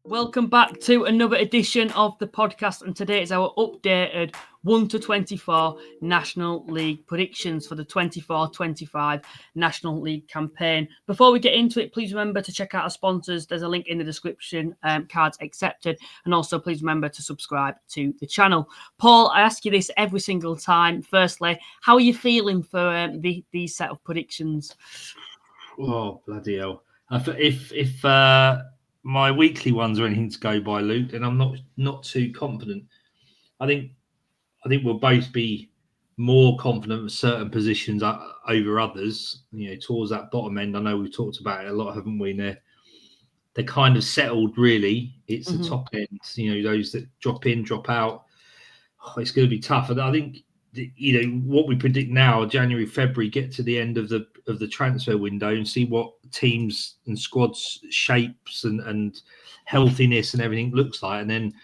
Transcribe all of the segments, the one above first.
Welcome back to another edition of the podcast, and today is our updated 1 to 24 National League predictions for the 24-25 National League campaign. Before we get into it, please remember to check out our sponsors. There's a link in the description, cards accepted, and also please remember to subscribe to the channel. Paul, I ask you this every single time. Firstly, how are you feeling for these set of predictions? Oh, bloody hell. If my weekly ones are anything to go by, Luke, then I'm not too confident. I think we'll both be more confident with certain positions over others. Towards that bottom end, I know we've talked about it a lot, haven't we? They're kind of settled, really. It's the top end. Those that drop in, drop out. It's going to be tough. And I think what we predict now, January, February, get to the end of the transfer window and see what teams and squads shapes and healthiness and everything looks like, and then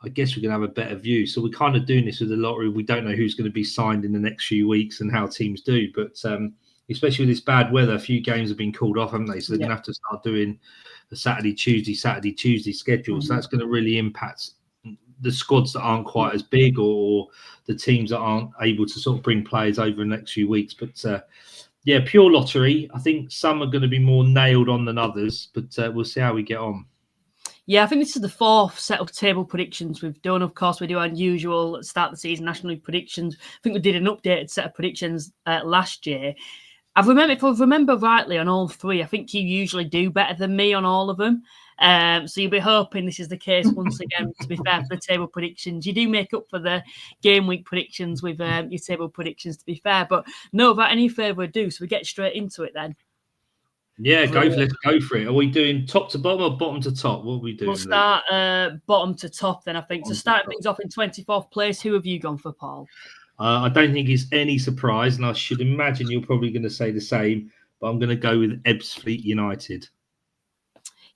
I guess we're going to have a better view. So we're kind of doing this with the lottery. We don't know who's going to be signed in the next few weeks and how teams do, but especially with this bad weather, a few games have been called off, haven't they? So they're going to have to start doing a Saturday, Tuesday schedule. So that's going to really impact the squads that aren't quite as big, or the teams that aren't able to sort of bring players over the next few weeks. But pure lottery. I think some are going to be more nailed on than others, but we'll see how we get on. Yeah, I think this is the fourth set of table predictions we've done. Of course, we do our usual start of the season National League predictions. I think we did an updated set of predictions last year. If I remember rightly on all three, I think you usually do better than me on all of them. So you'll be hoping this is the case once again, to be fair, for the table predictions. You do make up for the game week predictions with your table predictions, to be fair. But no, without any further ado, so we get straight into it then. Yeah, let's go for it. Are we doing top to bottom or bottom to top? What are we doing? We'll start bottom to top then, I think. So starting things off in 24th place, who have you gone for, Paul? I don't think it's any surprise, and I should imagine you're probably going to say the same, but I'm going to go with Ebbsfleet United.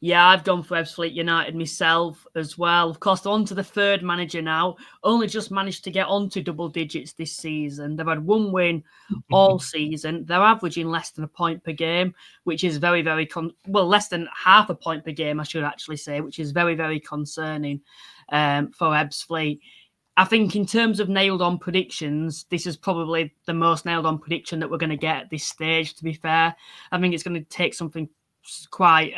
Yeah, I've gone for Ebbsfleet United myself as well. Of course, on to the third manager now. Only just managed to get onto double digits this season. They've had one win all season. They're averaging less than a point per game, which is very, very less than half a point per game, I should actually say, which is very, very concerning for Ebbsfleet. I think in terms of nailed on predictions, this is probably the most nailed on prediction that we're going to get at this stage, to be fair. I think it's going to take something quite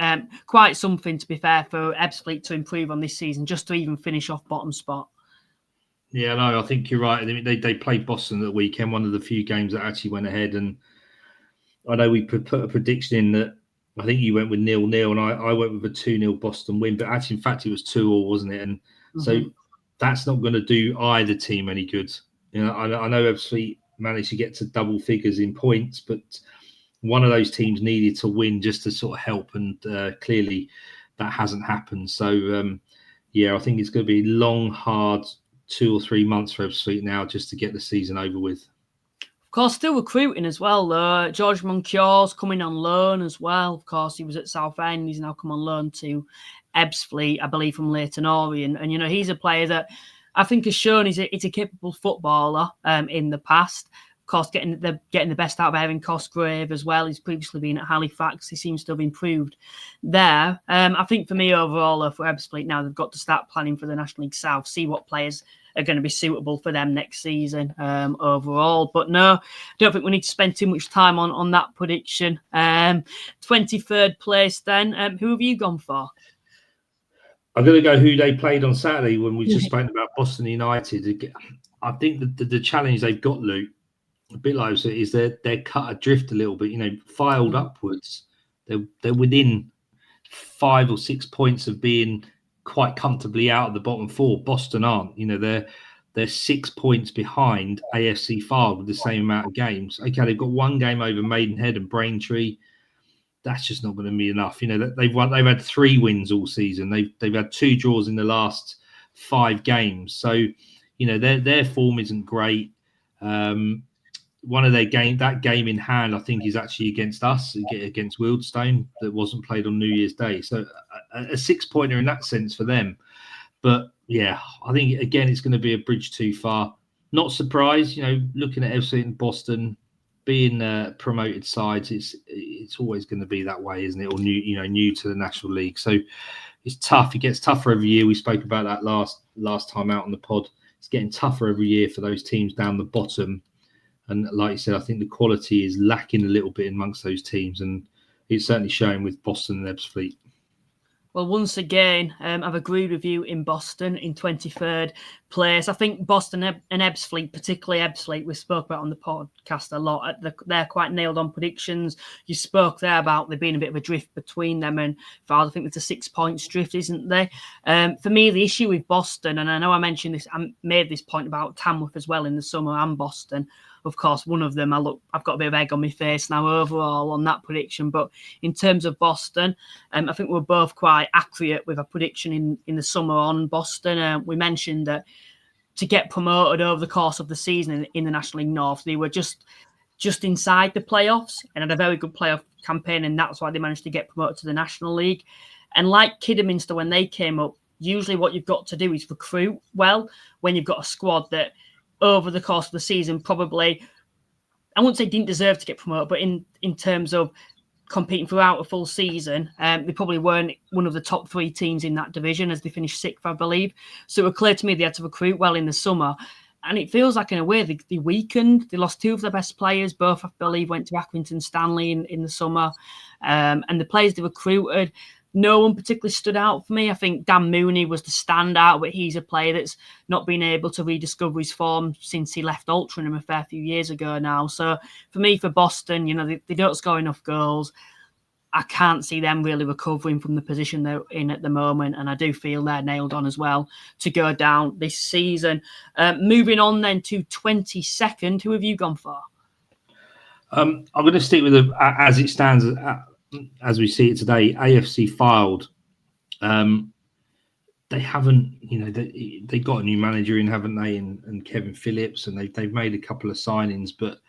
something, to be fair, for Ebbsfleet to improve on this season, just to even finish off bottom spot. Yeah, no, I think you're right. I mean, they played Boston at the weekend, one of the few games that actually went ahead. And I know we put a prediction in that I think you went with 0-0 and I went with a 2-0 Boston win. But actually, in fact, it was 2-2, wasn't it? And so that's not going to do either team any good. I know Ebbsfleet managed to get to double figures in points, but one of those teams needed to win just to sort of help, and clearly that hasn't happened. So, I think it's going to be long, hard 2 or 3 months for Ebbsfleet now just to get the season over with. Of course, still recruiting as well, though. George Moncure's coming on loan as well. Of course, he was at Southend. He's now come on loan to Ebbsfleet, I believe, from Leyton Orient. And, he's a player that I think has shown he's a capable footballer in the past. Of course, getting the best out of Erin Cosgrave as well. He's previously been at Halifax. He seems to have improved there. I think for me, overall, for Ebbsfleet now, they've got to start planning for the National League South, see what players are going to be suitable for them next season overall. But no, I don't think we need to spend too much time on that prediction. 23rd place then. Who have you gone for? I'm going to go who they played on Saturday when we just spoke about Boston United. I think the challenge they've got, Luke, a bit like I said, is they're cut adrift a little bit, filed upwards. They're within 5 or 6 points of being quite comfortably out of the bottom four. Boston aren't. They're 6 points behind AFC Fylde with the same amount of games. Okay, they've got one game over Maidenhead and Braintree. That's just not going to be enough. They've had 3 wins all season. They've had 2 draws in the last 5 games. So, their form isn't great. One of their that game in hand, I think, is actually against us, against Wealdstone, that wasn't played on New Year's Day. So a 6-pointer in that sense for them. But yeah, I think again it's going to be a bridge too far. Not surprised, looking at FC and Boston being promoted sides, it's always going to be that way, isn't it? Or new to the National League. So it's tough. It gets tougher every year. We spoke about that last time out on the pod. It's getting tougher every year for those teams down the bottom. And like you said, I think the quality is lacking a little bit amongst those teams, and it's certainly showing with Boston and Ebbsfleet. Well, once again, I've agreed with you in Boston in 23rd place. I think Boston and Ebbsfleet, particularly Ebbsfleet, we spoke about on the podcast a lot. They're quite nailed on predictions. You spoke there about there being a bit of a drift between them and Fylde. I think there's a 6 points drift, isn't there? For me, the issue with Boston, and I know I mentioned this, I made this point about Tamworth as well in the summer and Boston. Of course, one of them, I've got a bit of egg on my face now overall on that prediction. But in terms of Boston, I think we're both quite accurate with a prediction in the summer on Boston. We mentioned that to get promoted over the course of the season in the National League North, they were just inside the playoffs and had a very good playoff campaign, and that's why they managed to get promoted to the National League. And like Kidderminster, when they came up, usually what you've got to do is recruit well when you've got a squad that over the course of the season probably, I wouldn't say didn't deserve to get promoted, but in terms of competing throughout a full season, they probably weren't one of the top 3 teams in that division as they finished 6th, I believe. So it was clear to me they had to recruit well in the summer. And it feels like in a way they weakened. They lost 2 of their best players. Both, I believe, went to Accrington Stanley in the summer. And the players they recruited, no one particularly stood out for me. I think Dan Mooney was the standout, but he's a player that's not been able to rediscover his form since he left Altrincham a fair few years ago now. So for me, for Boston, they don't score enough goals. I can't see them really recovering from the position they're in at the moment, and I do feel they're nailed on as well to go down this season. Moving on then to 22nd, who have you gone for? I'm going to stick with as it stands, as we see it today, AFC Fylde. They haven't, they got a new manager in, haven't they? And Kevin Phillips, and they've made a couple of signings, but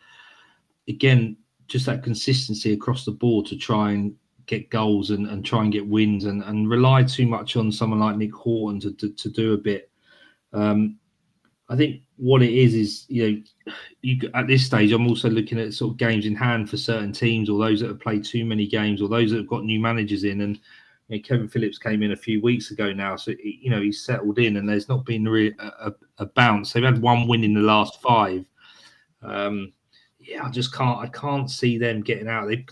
again, just that consistency across the board to try and get goals and try and get wins and rely too much on someone like Nick Horton to do a bit. I think what it is you at this stage, I'm also looking at sort of games in hand for certain teams, or those that have played too many games, or those that have got new managers in. And Kevin Phillips came in a few weeks ago now, so he's settled in, and there's not been really a bounce. They've had 1 win in the last 5. I can't see them getting out. They've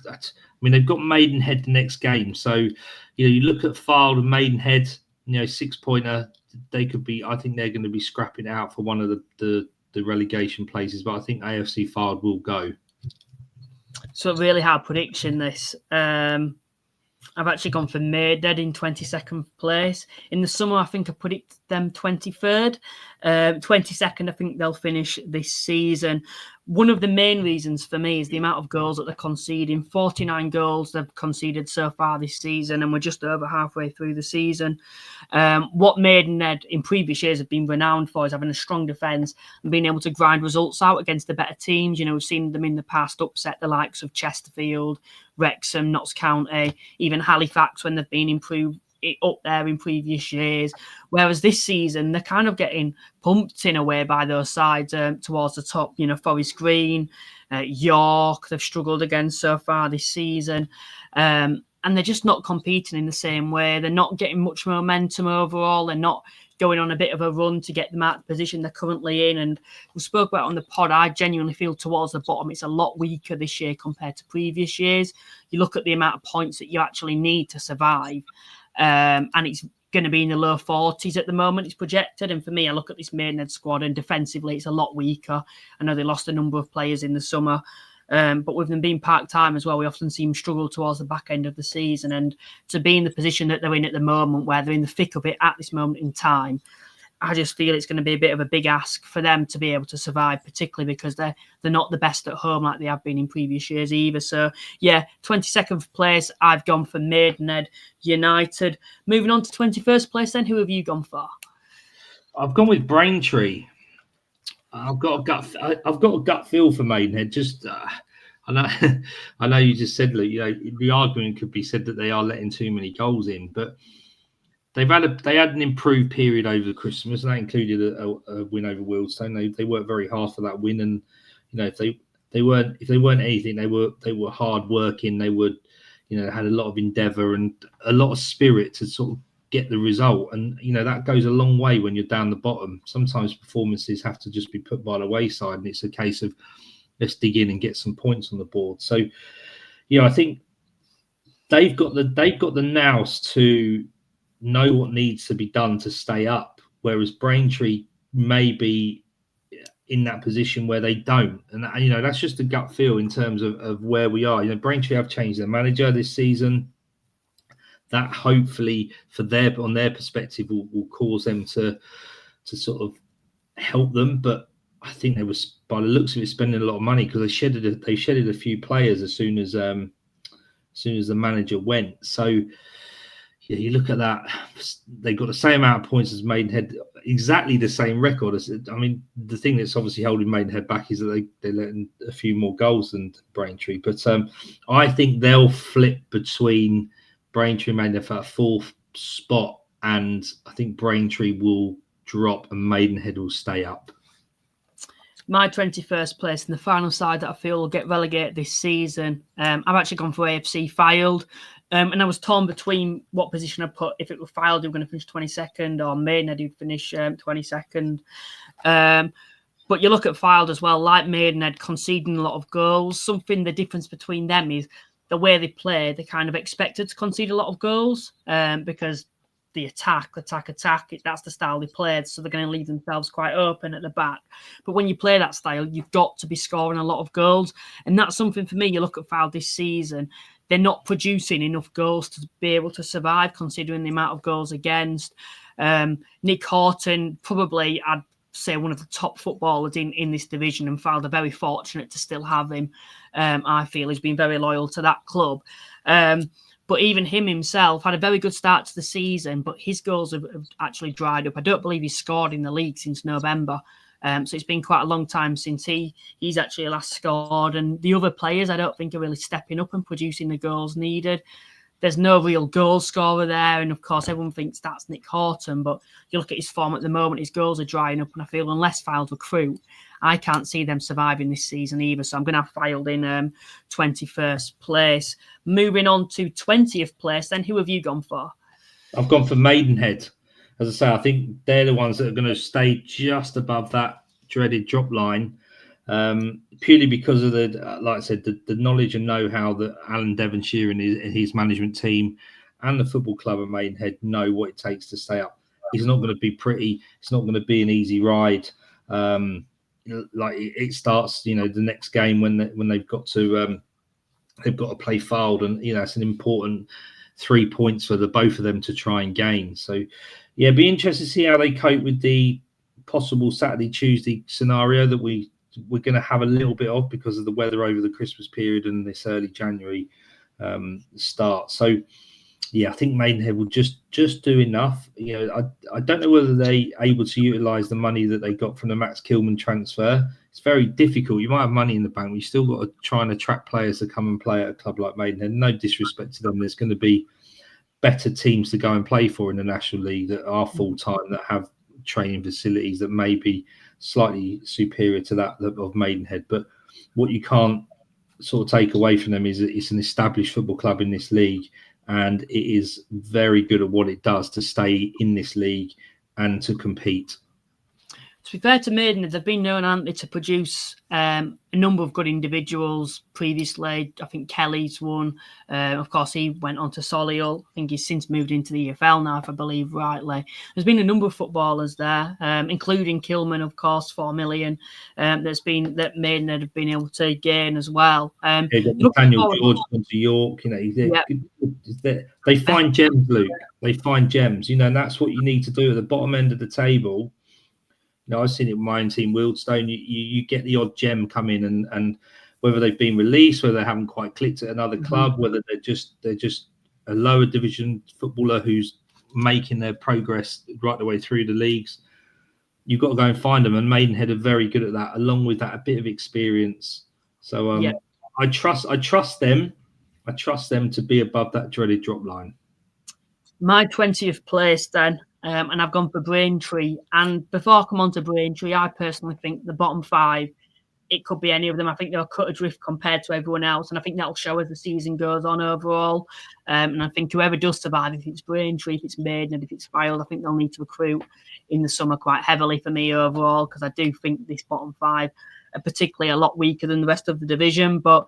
got Maidenhead the next game, so you look at Fylde and Maidenhead, 6-pointer. They could be. I think they're going to be scrapping out for one of the relegation places, but I think AFC Fylde will go. So really hard prediction this. I've actually gone for Maidenhead in 22nd place. In the summer, I think I predict them 23rd. 22nd, I think they'll finish this season. One of the main reasons for me is the amount of goals that they're conceding. 49 goals they've conceded so far this season, and we're just over halfway through the season. What Maidenhead in previous years have been renowned for is having a strong defence and being able to grind results out against the better teams. We've seen them in the past upset the likes of Chesterfield, Wrexham, Notts County, even Halifax when they've been improved up there in previous years. Whereas this season, they're kind of getting pumped in a way by those sides towards the top. Forest Green, York, they've struggled against so far this season. And they're just not competing in the same way. They're not getting much momentum overall. They're not going on a bit of a run to get them out of the position they're currently in. And we spoke about on the pod, I genuinely feel towards the bottom, it's a lot weaker this year compared to previous years. You look at the amount of points that you actually need to survive, and it's going to be in the low 40s at the moment, it's projected. And for me, I look at this Maidenhead squad, and defensively, it's a lot weaker. I know they lost a number of players in the summer, but with them being part-time as well, we often see them struggle towards the back end of the season. And to be in the position that they're in at the moment, where they're in the thick of it at this moment in time, I just feel it's going to be a bit of a big ask for them to be able to survive, particularly because they're not the best at home like they have been in previous years either. So, 22nd place, I've gone for Maidenhead United. Moving on to 21st place then, who have you gone for? I've gone with Braintree. I've got a gut feel for Maidenhead. I know you just said, look, the argument could be said that they are letting too many goals in, but they had an improved period over the Christmas, and that included a win over Wealdstone. They worked very hard for that win, and if they weren't anything, they were hard working. They would had a lot of endeavour and a lot of spirit to sort of get the result. And, that goes a long way when you're down the bottom. Sometimes performances have to just be put by the wayside, and it's a case of let's dig in and get some points on the board. So, I think they've got the nous to know what needs to be done to stay up, whereas Braintree may be in that position where they don't. And, that's just a gut feel in terms of where we are. Braintree have changed their manager this season. That hopefully on their perspective will cause them to sort of help them. But I think they was, by the looks of it, spending a lot of money, because they shedded a few players as soon as the manager went. So you look at that, they got the same amount of points as Maidenhead, exactly the same record. The thing that's obviously holding Maidenhead back is that they let in a few more goals than Braintree. But I think they'll flip between Braintree and Maidenhead for a fourth spot, and I think Braintree will drop and Maidenhead will stay up. My 21st place and the final side that I feel will get relegated this season. I've actually gone for AFC Fylde. And I was torn between what position I put. If it were Fylde, who were going to finish 22nd, or Maidenhead, who'd finish 22nd. But you look at Fylde as well, like Maidenhead, conceding a lot of goals. The difference between them is the way they play. They kind of expected to concede a lot of goals because the attack, that's the style they played. So they're going to leave themselves quite open at the back. But when you play that style, you've got to be scoring a lot of goals. And that's something for me. You look at Fylde this season, they're not producing enough goals to be able to survive, considering the amount of goals against. Nick Horton, probably, I'd say, one of the top footballers in this division, and Fylde are very fortunate to still have him. I feel he's been very loyal to that club. But even him himself had a very good start to the season, but his goals have actually dried up. I don't believe he's scored in the league since November. So it's been quite a long time since he's actually last scored. And the other players, I don't think, are really stepping up and producing the goals needed. There's no real goal scorer there. And, of course, everyone thinks that's Nick Horton. But you look at his form at the moment, his goals are drying up. And I feel unless Fylde recruit, I can't see them surviving this season either. So I'm going to have Fylde in 21st place. Moving on to 20th place, then who have you gone for? I've gone for Maidenhead. As I say, I think they're the ones that are going to stay just above that dreaded drop line, purely because of like I said, the knowledge and know-how that Alan Devonshire and his management team and the football club at Maidenhead know what it takes to stay up. It's not going to be pretty. It's not going to be an easy ride. Like it starts, the next game when they've got to play Fylde, and it's an important 3 points for the both of them to try and gain. So, yeah, be interested to see how they cope with the possible Saturday-Tuesday scenario that we're going to have a little bit of because of the weather over the Christmas period and this early January start. So, yeah, I think Maidenhead will just do enough. I don't know whether they able to utilise the money that they got from the Max Kilman transfer. It's very difficult. You might have money in the bank, but you still got to try and attract players to come and play at a club like Maidenhead. No disrespect to them. There's going to be better teams to go and play for in the National League that are full-time, that have training facilities that may be slightly superior to that of Maidenhead. But what you can't sort of take away from them is that it's an established football club in this league, and it is very good at what it does to stay in this league and to compete. To be fair to Maidenhead, they've been known, haven't they, to produce a number of good individuals previously. I think Kelly's one. Of course, he went on to Solihull. I think he's since moved into the EFL now, if I believe rightly. There's been a number of footballers there, including Kilman, of course, 4 million. That Maidenhead have been able to gain as well. Nathaniel George gone to York. They find gems, Luke. They find gems. And that's what you need to do at the bottom end of the table. I've seen it with my own team, Wealdstone. You get the odd gem come in, and whether they've been released, whether they haven't quite clicked at another club, whether they're just a lower division footballer who's making their progress right the way through the leagues. You've got to go and find them, and Maidenhead are very good at that, along with that a bit of experience. So I trust them. I trust them to be above that dreaded drop line. My 20th place then. And I've gone for Braintree. And before I come on to Braintree, I personally think the bottom 5 it could be any of them. I think they're cut adrift compared to everyone else, and I think that'll show as the season goes on overall. And I think whoever does survive, if it's Braintree, if it's Maidenhead, if it's Fylde, I think they'll need to recruit in the summer quite heavily for me overall, because I do think this bottom five are particularly a lot weaker than the rest of the division. But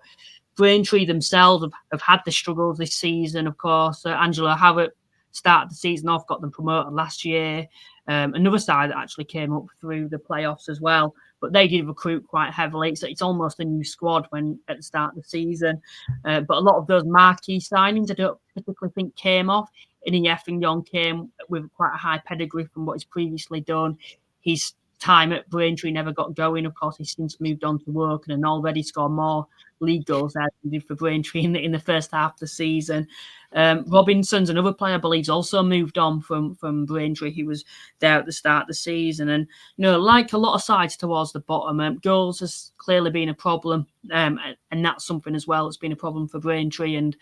Braintree themselves have had the struggles this season, of course. Angela Harrop started the season off, got them promoted last year. Another side that actually came up through the playoffs as well, but they did recruit quite heavily. So it's almost a new squad when at the start of the season. But a lot of those marquee signings, I don't particularly think came off. And Young came with quite a high pedigree from what he's previously done. His time at Braintree never got going. Of course, he's since moved on to Woking and already scored more league goals there than he did for Braintree in the first half of the season. Robinson's another player I believe also moved on from Braintree. He was there at the start of the season. And, like a lot of sides towards the bottom, goals has clearly been a problem. And that's something as well that's been a problem for Braintree. And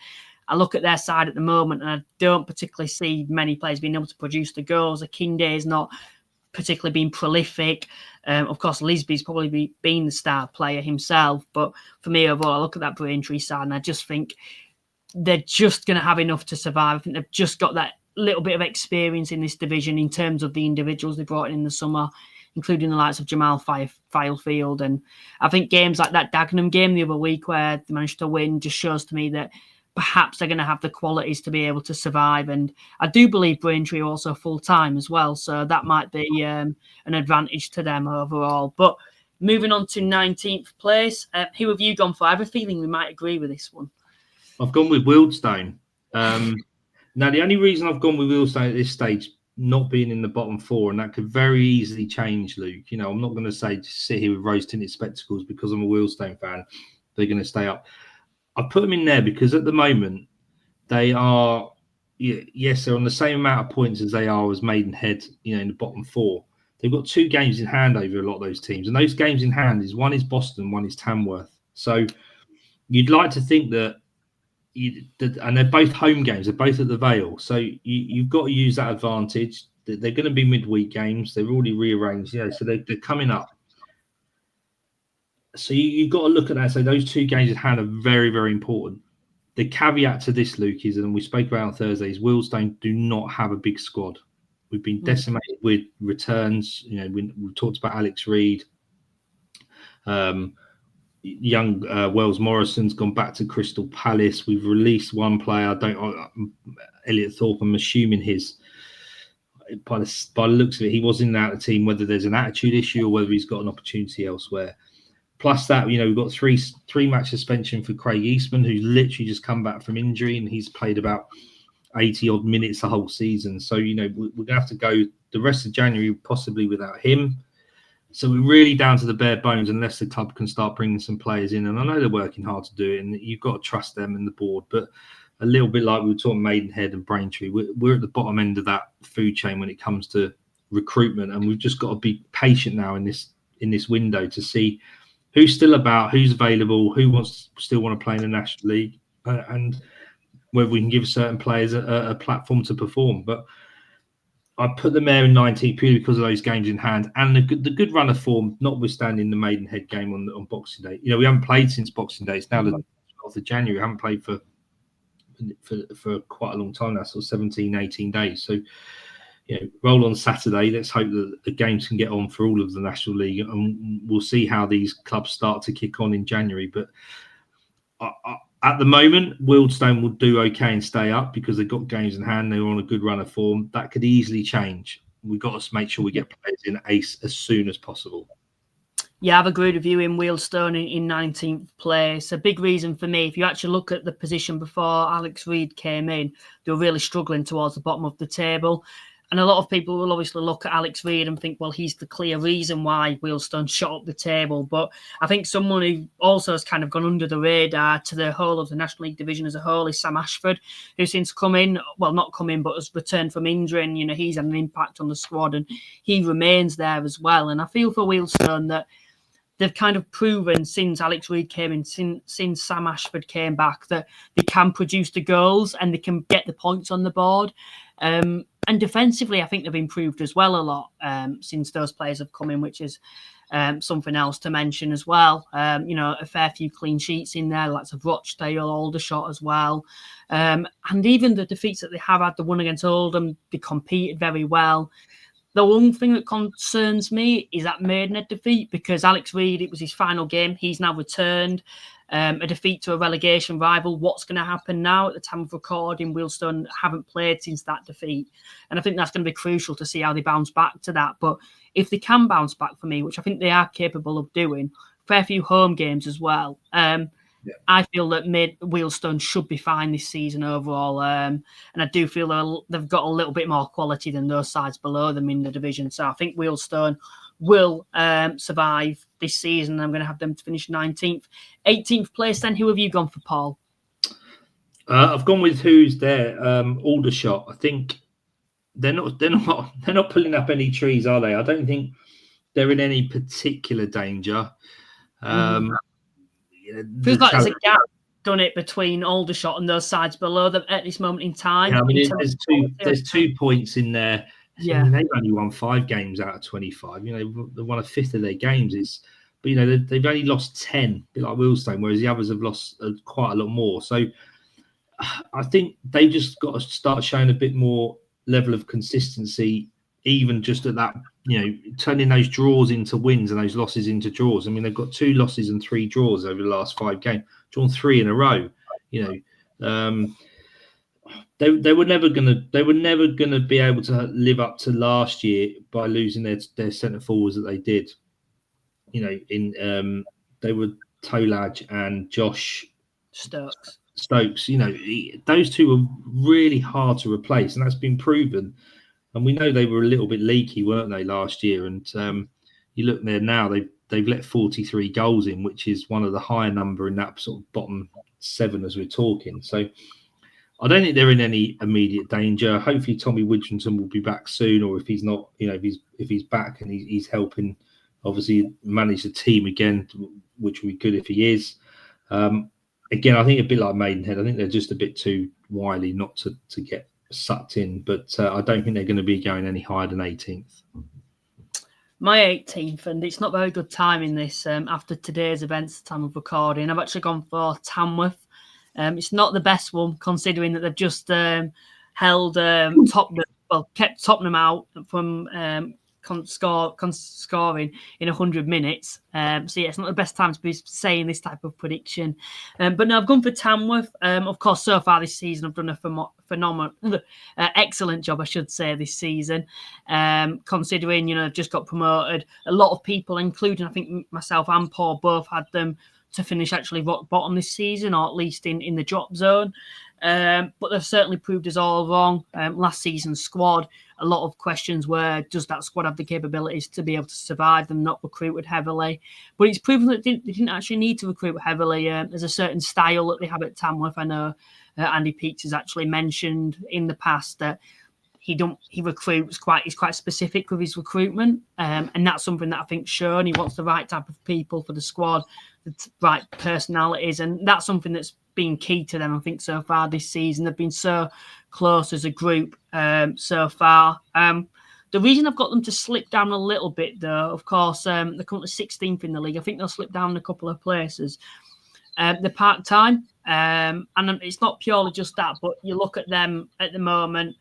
I look at their side at the moment and I don't particularly see many players being able to produce the goals. Akinde is not particularly been prolific. Of course, Lisby's probably been the star player himself. But for me, overall, I look at that Braintree side and I just think they're just going to have enough to survive. I think they've just got that little bit of experience in this division in terms of the individuals they brought in the summer, including the likes of Jamal Filefield. And I think games like that Dagenham game the other week where they managed to win just shows to me that perhaps they're going to have the qualities to be able to survive. And I do believe Braintree are also full-time as well, so that might be an advantage to them overall. But moving on to 19th place, who have you gone for? I have a feeling we might agree with this one. I've gone with Wealdstone. Now, the only reason I've gone with Wealdstone at this stage, not being in the bottom four, and that could very easily change, Luke. I'm not going to say just sit here with rose-tinted spectacles because I'm a Wealdstone fan. They're going to stay up. I put them in there because at the moment they are, yes, they're on the same amount of points as they are as Maidenhead, in the bottom four. They've got 2 games in hand over a lot of those teams. And those games in hand one is Boston, one is Tamworth. So you'd like to think that, and they're both home games. They're both at the Vale. So you've got to use that advantage. They're going to be midweek games. They've already rearranged, so they're coming up. So you've got to look at that. So those 2 games in hand are very, very important. The caveat to this, Luke, is, and we spoke about on Thursday, is Wealdstone do not have a big squad. We've been decimated with returns. We've talked about Alex Reid. Young Wells Morrison's gone back to Crystal Palace. We've released one player. Elliot Thorpe. I'm assuming by the looks of it, he was in and out of the team. Whether there's an attitude issue or whether he's got an opportunity elsewhere. Plus that, we've got three match suspension for Craig Eastman, who's literally just come back from injury and he's played about 80 odd minutes the whole season. So, we're going to have to go the rest of January possibly without him. So we're really down to the bare bones unless the club can start bringing some players in. And I know they're working hard to do it and you've got to trust them and the board. But a little bit like we were talking Maidenhead and Braintree, we're at the bottom end of that food chain when it comes to recruitment. And we've just got to be patient now in this window to see who's still about, who's available, who still want to play in the National League, and whether we can give certain players a platform to perform. But I put them there in 19 purely because of those games in hand and the good run of form, notwithstanding the Maidenhead game on Boxing Day. We haven't played since Boxing Day. It's now the 12th of January. We haven't played for quite a long time now, so 17, 18 days. So, roll on Saturday. Let's hope that the games can get on for all of the National League, and we'll see how these clubs start to kick on in January. But at the moment, Wealdstone will do okay and stay up because they've got games in hand. They're on a good run of form. That could easily change. We've got to make sure we get players in ace as soon as possible. Yeah, I've agreed with you in Wealdstone in 19th place. A big reason for me, if you actually look at the position before Alex Reid came in, they were really struggling towards the bottom of the table. And a lot of people will obviously look at Alex Reid and think, well, he's the clear reason why Wealdstone shot up the table. But I think someone who also has kind of gone under the radar to the whole of the National League division as a whole is Sam Ashford, who since come in, well, not come in, but has returned from injury. And, he's had an impact on the squad and he remains there as well. And I feel for Wealdstone that they've kind of proven since Alex Reid came in, since Sam Ashford came back, that they can produce the goals and they can get the points on the board. And defensively, I think they've improved as well a lot since those players have come in, which is something else to mention as well. A fair few clean sheets in there, lots of Rochdale, Aldershot as well. And even the defeats that they have had, the one against Oldham, they competed very well. The one thing that concerns me is that Maidenhead defeat, because Alex Reid, it was his final game. He's now returned. A defeat to a relegation rival. What's going to happen now? At the time of recording, Wealdstone haven't played since that defeat. And I think that's going to be crucial to see how they bounce back to that. But if they can bounce back for me, which I think they are capable of doing, fair few home games as well. I feel that Wealdstone should be fine this season overall. And I do feel they've got a little bit more quality than those sides below them in the division. So I think Wealdstone will survive this season. I'm going to have them to finish 19th. 18th place then. Who have you gone for, Paul? I've gone with who's there. Aldershot. I think they're not pulling up any trees, are they? I don't think they're in any particular danger. Feels like there's a gap, done it, between Aldershot and those sides below them at this moment in time. Yeah, I mean, there's 2 points in there. Yeah, I mean, they've only won 5 games out of 25. They won a fifth of their games. But they've only lost 10, a bit like Wealdstone, whereas the others have lost quite a lot more. So I think they just got to start showing a bit more level of consistency, even just at that, turning those draws into wins and those losses into draws. I mean, they've got 2 losses and 3 draws over the last 5 games, drawn 3 in a row. They were never gonna be able to live up to last year by losing their centre forwards that they did. They were Tolaj and Josh Stokes. Those 2 were really hard to replace, and that's been proven. And we know they were a little bit leaky, weren't they, last year? And you look there now, they've let 43 goals in, which is one of the higher number in that sort of bottom 7 as we're talking. So I don't think they're in any immediate danger. Hopefully Tommy Widrington will be back soon, or if he's not, if he's back and he's helping, obviously, manage the team again, which would be good if he is. Again, I think a bit like Maidenhead, I think they're just a bit too wily not to get sucked in, but I don't think they're going to be going any higher than 18th. My 18th, and it's not very good timing this after today's events, the time of recording. I've actually gone for Tamworth. It's not the best one, considering that they've just held kept Tottenham out from scoring in 100 minutes. So yeah, it's not the best time to be saying this type of prediction. But no, I've gone for Tamworth. Of course, so far this season, I've done a phenomenal, excellent job, I should say, this season. Considering, I've just got promoted. A lot of people, including I think myself and Paul, both had them to finish actually rock bottom this season, or at least in the drop zone. But they've certainly proved us all wrong. Last season's squad, a lot of questions were, does that squad have the capabilities to be able to survive them not recruited heavily? But it's proven that they didn't actually need to recruit heavily. There's a certain style that they have at Tamworth. I know Andy Peach has actually mentioned in the past that he recruits he's quite specific with his recruitment, and that's something that I think shown. He wants the right type of people for the squad, the right personalities, and that's something that's been key to them, I think, so far this season. They've been so close as a group so far. The reason I've got them to slip down a little bit, though, of course, they're currently 16th in the league. I think they'll slip down a couple of places. They're part-time, and it's not purely just that, but you look at them at the moment,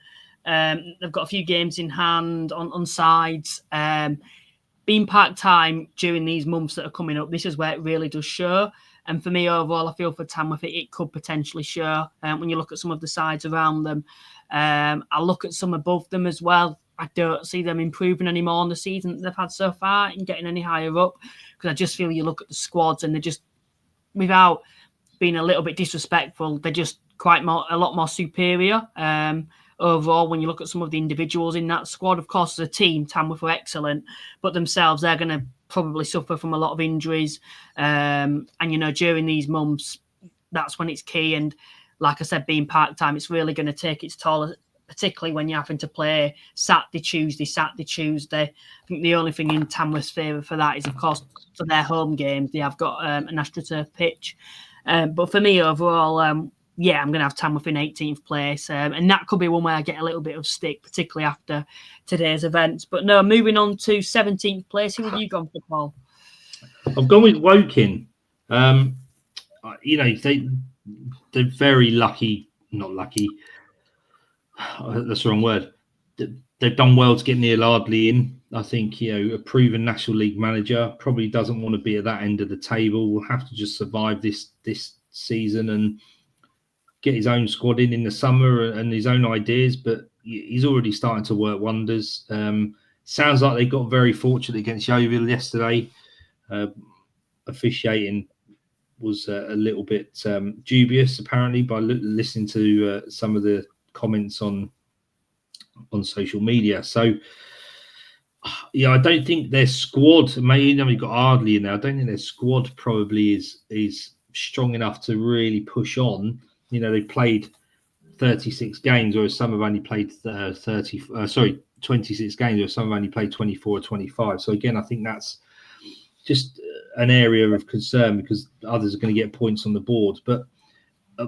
they've got a few games in hand on sides. Being part-time during these months that are coming up, this is where it really does show. And for me, overall, I feel for Tamworth, it could potentially show when you look at some of the sides around them. I look at some above them as well. I don't see them improving any more in the season that they've had so far and getting any higher up, because I just feel you look at the squads and they're just, without being a little bit disrespectful, they're just a lot more superior. Overall, when you look at some of the individuals in that squad, of course, as a team, Tamworth were excellent, but themselves, they're going to probably suffer from a lot of injuries. And, during these months, that's when it's key. And like I said, being part-time, it's really going to take its toll, particularly when you're having to play Saturday, Tuesday. I think the only thing in Tamworth's favour for that is, of course, for their home games, they have got an AstroTurf pitch. But for me, overall, yeah, I'm going to have Tamworth in 18th place. And that could be one where I get a little bit of stick, particularly after today's events. But no, moving on to 17th place. Who have you gone for, Paul? I've gone with Woking. They're very lucky. Not lucky. That's the wrong word. They've done well to get Neil Ardley in. I think, a proven National League manager probably doesn't want to be at that end of the table. Will have to just survive this season and get his own squad in the summer and his own ideas. But he's already starting to work wonders. Sounds like they got very fortunate against Yeovil yesterday. Officiating was a little bit dubious, apparently, by listening to some of the comments on social media. So, I don't think their squad, maybe we've got Ardley in there, I don't think their squad probably is strong enough to really push on. They played 36 games, whereas some have only played 26 games, or some have only played 24 or 25. So again, I think that's just an area of concern because others are going to get points on the board. But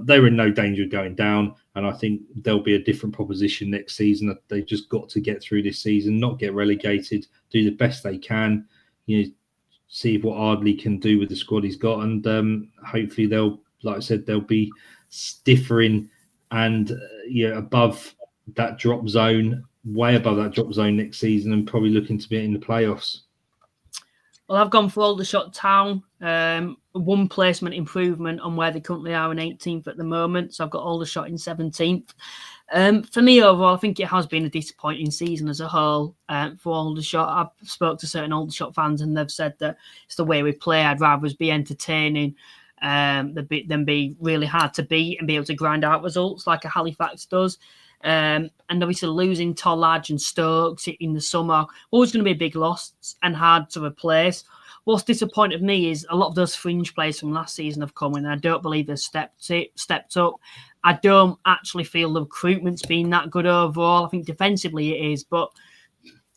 they were in no danger of going down, and I think there'll be a different proposition next season. They've just got to get through this season, not get relegated, do the best they can, see what Ardley can do with the squad he's got, and hopefully they'll, like I said, they'll be differing and above that drop zone, way above that drop zone next season, and probably looking to be in the playoffs. Well, I've gone for Aldershot Town. One placement improvement on where they currently are in 18th at the moment. So I've got Aldershot in 17th. For me, overall, I think it has been a disappointing season as a whole for Aldershot. I've spoke to certain Aldershot fans and they've said that it's the way we play. I'd rather us be entertaining than be really hard to beat and be able to grind out results like a Halifax does. And obviously losing Tollage and Stokes in the summer, always going to be a big loss and hard to replace. What's disappointed me is a lot of those fringe players from last season have come in, and I don't believe they've stepped up. I don't actually feel the recruitment's been that good overall. I think defensively it is, but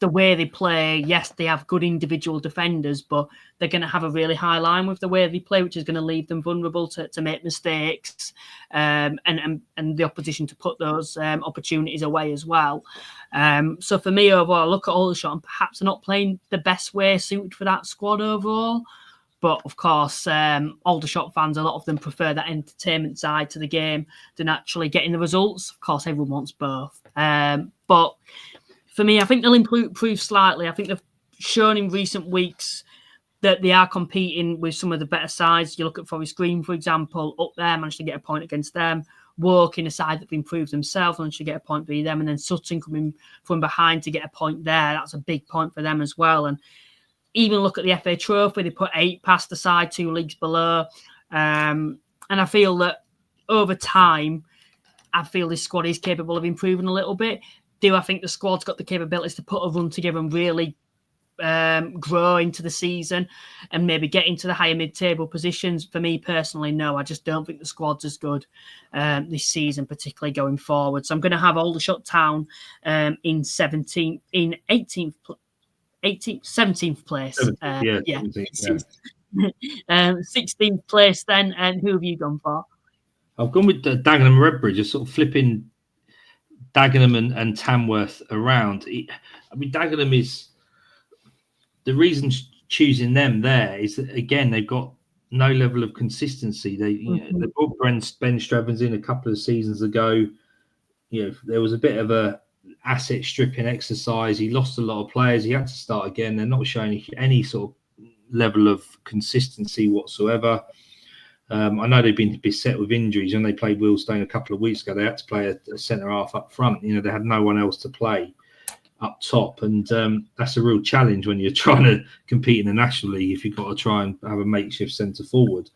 the way they play, yes, they have good individual defenders, but they're going to have a really high line with the way they play, which is going to leave them vulnerable to make mistakes and the opposition to put those opportunities away as well. So for me overall, I look at Aldershot and perhaps they're not playing the best way suited for that squad overall. But of course, Aldershot fans, a lot of them prefer that entertainment side to the game than actually getting the results. Of course, everyone wants both. But for me, I think they'll improve slightly. I think they've shown in recent weeks that they are competing with some of the better sides. You look at Forest Green, for example, up there, managed to get a point against them. Woking, a side that have improved themselves, managed to get a point beat them. And then Sutton coming from behind to get a point there. That's a big point for them as well. And even look at the FA Trophy, they put 8 past the side, 2 leagues below. And I feel that over time, I feel this squad is capable of improving a little bit. Do I think the squad's got the capabilities to put a run together and really grow into the season and maybe get into the higher mid-table positions? For me personally, no. I just don't think the squad's as good this season, particularly going forward. So I'm going to have Aldershot Town in 17th place. 16th place then. And who have you gone for? I've gone with Dagenham Redbridge, just sort of flipping Dagenham and Tamworth around. I mean, Dagenham is the reason choosing them there is that, again, they've got no level of consistency. They brought Ben Strevens in a couple of seasons ago. There was a bit of a asset stripping exercise. He lost a lot of players. He had to start again. They're not showing any sort of level of consistency whatsoever. I know they've been beset with injuries. When they played Wealdstone a couple of weeks ago, they had to play a centre-half up front. They had no one else to play up top. And that's a real challenge when you're trying to compete in the National League if you've got to try and have a makeshift centre-forward.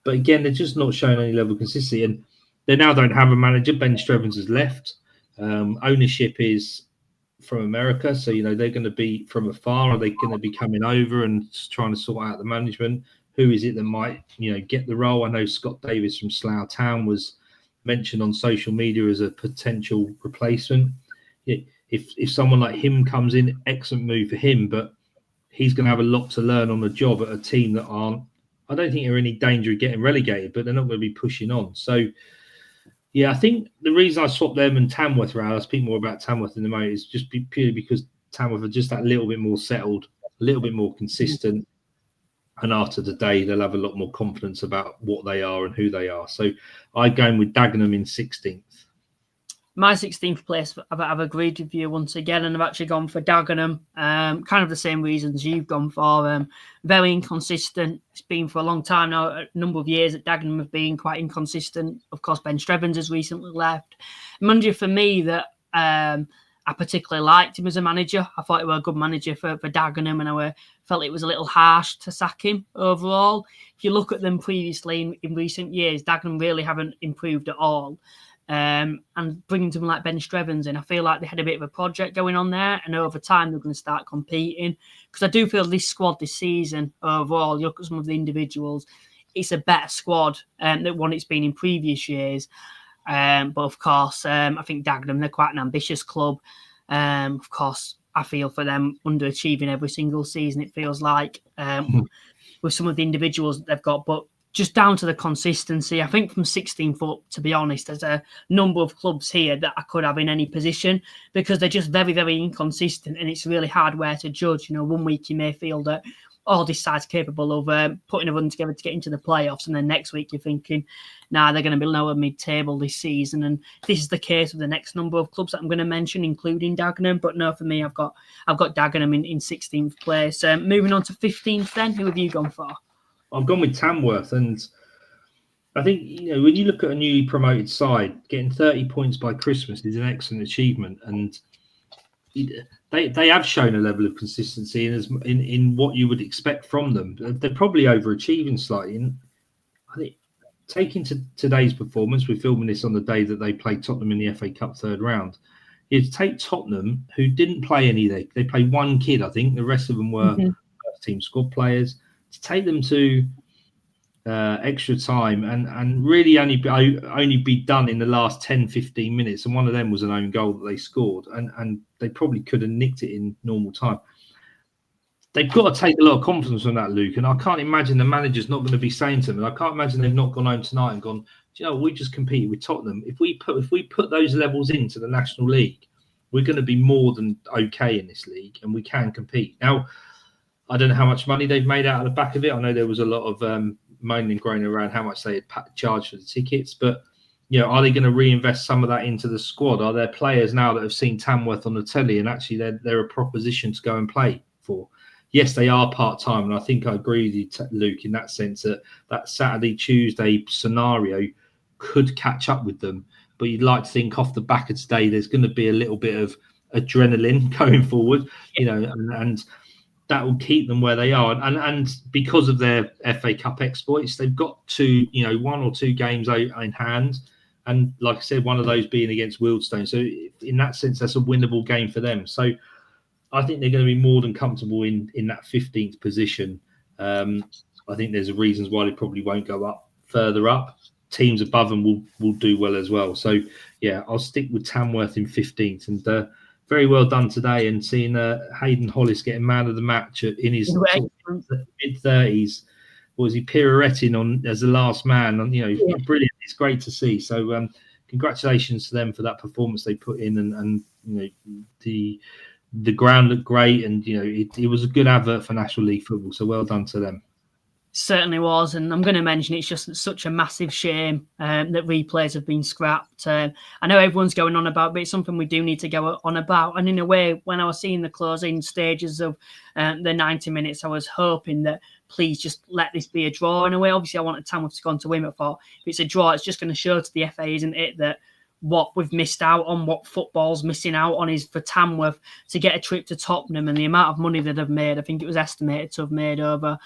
But again, they're just not showing any level of consistency. And they now don't have a manager. Ben Strevens has left. Ownership is from America. So, they're going to be from afar. Are they going to be coming over and trying to sort out the management? Who is it that might, get the role? I know Scott Davis from Slough Town was mentioned on social media as a potential replacement. If someone like him comes in, excellent move for him, but he's going to have a lot to learn on the job at a team that I don't think are in any danger of getting relegated, but they're not going to be pushing on. So Yeah, I think the reason I swapped them and Tamworth around, I'll speak more about Tamworth in a moment, is just purely because Tamworth are just that little bit more settled, a little bit more consistent. And after the day, they'll have a lot more confidence about what they are and who they are. So I'm going with Dagenham in 16th. My 16th place, I've agreed with you once again, and I've actually gone for Dagenham. Kind of the same reasons you've gone for. Very inconsistent. It's been for a long time now, a number of years that Dagenham have been quite inconsistent. Of course, Ben Strevens has recently left. Manager for me that I particularly liked him as a manager. I thought he was a good manager for Dagenham, and I felt it was a little harsh to sack him overall. If you look at them previously in recent years, Dagenham really haven't improved at all. And bringing someone like Ben Strevens in, I feel like they had a bit of a project going on there, and over time they're going to start competing. Because I do feel this squad this season overall, you look at some of the individuals, it's a better squad than what it's been in previous years. But of course, I think Dagenham, they're quite an ambitious club. Of course, I feel for them underachieving every single season, it feels like, with some of the individuals that they've got. But just down to the consistency, I think from 16th up, to be honest, there's a number of clubs here that I could have in any position because they're just very, very inconsistent, and it's really hard where to judge. You know, one week you may feel that this side's capable of putting a run together to get into the playoffs, and then next week you're thinking, they're going to be lower mid-table this season. And this is the case with the next number of clubs that I'm going to mention, including Dagenham. But no, for me, I've got Dagenham in 16th place. Moving on to 15th then, who have you gone for? I've gone with Tamworth, and I think, when you look at a newly promoted side, getting 30 points by Christmas is an excellent achievement, and they have shown a level of consistency in what you would expect from them. They're probably overachieving slightly. And I think taking to today's performance, we're filming this on the day that they played Tottenham in the FA Cup third round. Is take Tottenham, who didn't play any, they played one kid, I think. The rest of them were first team squad players. To take them to extra time and really only be done in the last 10-15 minutes, and one of them was an own goal that they scored, and they probably could have nicked it in normal time. They've got to take a lot of confidence from that, Luke, and I can't imagine the manager's not going to be saying to them, and I can't imagine they've not gone home tonight and gone, we just competed with Tottenham. If we put those levels into the National League, we're going to be more than okay in this league, and we can compete. Now, I don't know how much money they've made out of the back of it. I know there was a lot of moaning and groaning around how much they had charged for the tickets, but are they going to reinvest some of that into the squad? Are there players now that have seen Tamworth on the telly and actually they're a proposition to go and play for? Yes, they are part-time, and I think I agree with you, Luke, in that sense that Saturday, Tuesday scenario could catch up with them. But you'd like to think off the back of today, there's going to be a little bit of adrenaline going forward, and that will keep them where they are. And because of their FA Cup exploits, they've got one or two games in hand. And like I said, one of those being against Wealdstone. So in that sense, that's a winnable game for them. So I think they're going to be more than comfortable in that 15th position. I think there's reasons why they probably won't go up further up. Teams above them will do well as well. So, yeah, I'll stick with Tamworth in 15th. And very well done today, and seeing Hayden Hollis getting man of the match in his mid-30s. Was he pirouetting on as the last man? Brilliant. It's great to see. So congratulations to them for that performance they put in, and the ground looked great, and it was a good advert for National League football. So well done to them. Certainly was, and I'm going to mention it's just such a massive shame that replays have been scrapped. I know everyone's going on about, but it's something we do need to go on about. And in a way, when I was seeing the closing stages of the 90 minutes, I was hoping that please just let this be a draw. In a way, obviously, I wanted Tamworth to go on to win. I thought if it's a draw, it's just going to show to the FA, isn't it, that what we've missed out on, what football's missing out on, is for Tamworth to get a trip to Tottenham, and the amount of money that they've made. I think it was estimated to have made over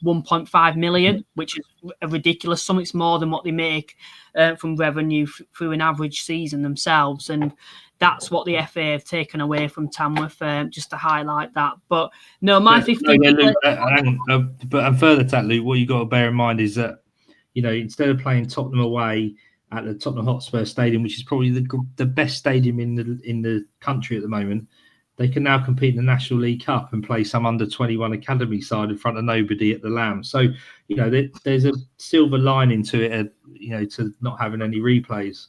1.5 million, which is a ridiculous sum. It's more than what they make from revenue through an average season themselves, and that's what the FA have taken away from Tamworth, just to highlight that. But no, my 15th... Luke, hang on. But further to that, Luke, what you've got to bear in mind is that, instead of playing Tottenham away at the Tottenham Hotspur Stadium, which is probably the best stadium in the country at the moment, they can now compete in the National League Cup and play some under-21 academy side in front of nobody at the Lamb. So, there's a silver lining to it, to not having any replays.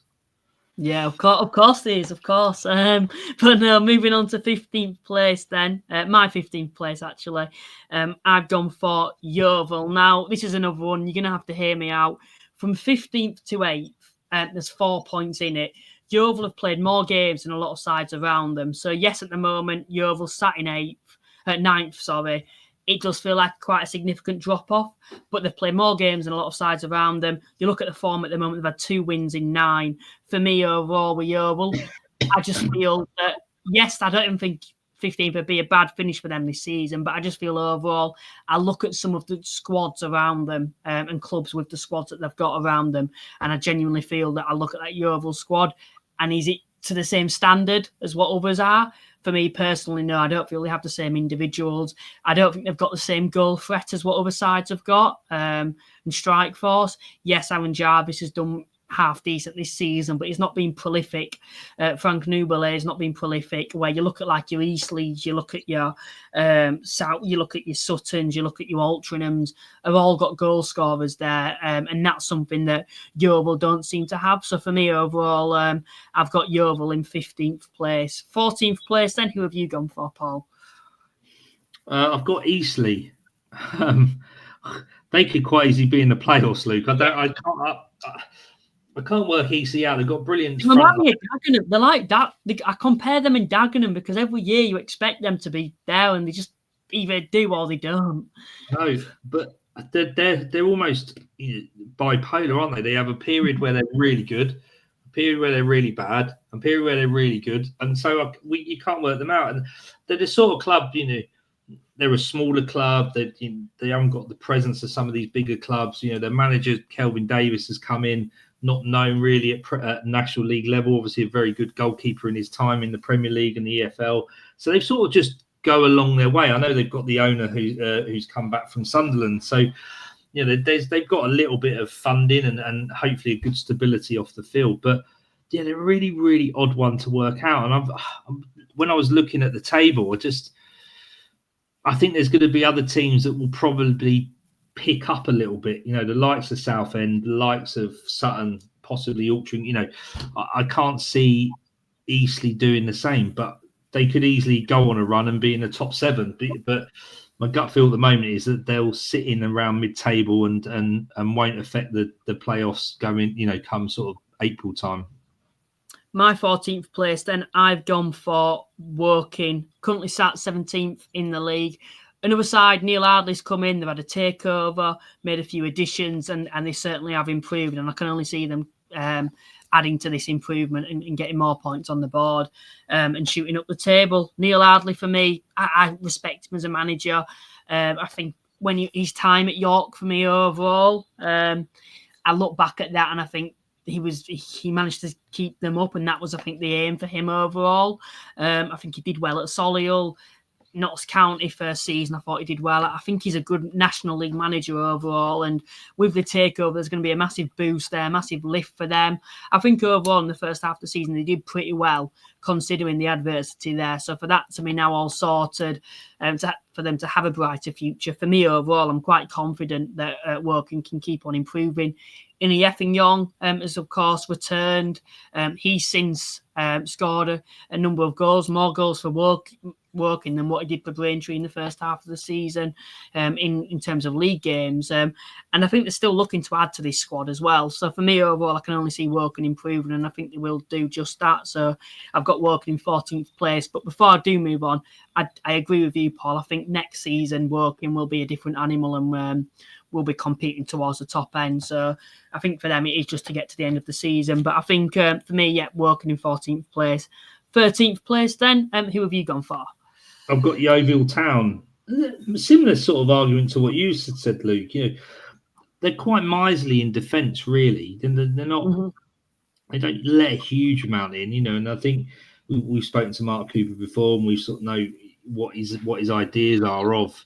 Yeah, of course it is, of course. But no, moving on to 15th place then. My 15th place, actually. I've gone for Yeovil. Now, this is another one. You're going to have to hear me out. From 15th to 8th, there's 4 points in it. Yeovil have played more games than a lot of sides around them. So, yes, at the moment, Yeovil sat in 9th, sorry. It does feel like quite a significant drop-off, but they've played more games than a lot of sides around them. You look at the form at the moment, they've had 2 wins in 9. For me, overall, with Yeovil, I just feel that, yes, I don't even think 15th would be a bad finish for them this season, but I just feel overall, I look at some of the squads around them and clubs with the squads that they've got around them, and I genuinely feel that I look at that Yeovil squad, and is it to the same standard as what others are? For me personally, no, I don't feel they have the same individuals. I don't think they've got the same goal threat as what other sides have got and strike force. Yes, Aaron Jarvis has done half decent this season, but he's not been prolific. Frank Nubele has not been prolific. Where you look at like your Eastleighs, you look at your South, you look at your Suttons, you look at your Altrinchams, have all got goal scorers there, and that's something that Yeovil don't seem to have. So for me overall, I've got Yeovil in 15th place. 14th place. Then who have you gone for, Paul? I've got Eastleigh. They could quite easily be in the playoffs, Luke. I can't work Eastleigh out. They've got brilliant. They're like that. I compare them in Dagenham because every year you expect them to be there, and they just either do or they don't. No, but they're almost bipolar, aren't they? They have a period where they're really good, a period where they're really bad, a period where they're really good, and so you can't work them out. And they're the sort of club, they're a smaller club. They haven't got the presence of some of these bigger clubs. Their manager Kelvin Davis has come in, not known really at National League level. Obviously, a very good goalkeeper in his time in the Premier League and the EFL. So they've sort of just go along their way. I know they've got the owner who's come back from Sunderland. So they've got a little bit of funding and hopefully a good stability off the field. But yeah, they're a really, really odd one to work out. And when I was looking at the table, I think there's going to be other teams that will probably pick up a little bit, the likes of Southend, the likes of Sutton, possibly Altrincham. I can't see Eastleigh doing the same, but they could easily go on a run and be in the top 7. But my gut feel at the moment is that they'll sit in around mid-table and won't affect the playoffs going, come sort of April time. My 14th place, then I've gone for Woking, currently sat 17th in the league. Another side, Neil Ardley's come in, they've had a takeover, made a few additions, and they certainly have improved. And I can only see them adding to this improvement and getting more points on the board and shooting up the table. Neil Ardley, for me, I respect him as a manager. I think when his time at York, for me overall, I look back at that and I think he managed to keep them up, and that was, I think, the aim for him overall. I think he did well at Solihull. Notts County first season, I thought he did well. I think he's a good National League manager overall, and with the takeover, there's going to be a massive boost there, massive lift for them. I think overall in the first half of the season, they did pretty well considering the adversity there. So for that to be now all sorted, for them to have a brighter future, for me overall, I'm quite confident that Woking can keep on improving. Inny Effingham has, of course, returned. He's since scored a number of goals, more goals for Woking than what he did for Braintree in the first half of the season in terms of league games. And I think they're still looking to add to this squad as well. So for me, overall, I can only see Woking improving, and I think they will do just that. So I've got Woking in 14th place. But before I do move on, I agree with you, Paul. I think next season Woking will be a different animal and will be competing towards the top end. So I think for them, it is just to get to the end of the season. But I think for me, Woking in 14th place. 13th place then, who have you gone for? I've got Yeovil Town. Similar sort of argument to what you said, Luke. They're quite miserly in defence, really. They're not. Mm-hmm. They don't let a huge amount in, and I think we've spoken to Mark Cooper before, and we sort of know what his ideas are of,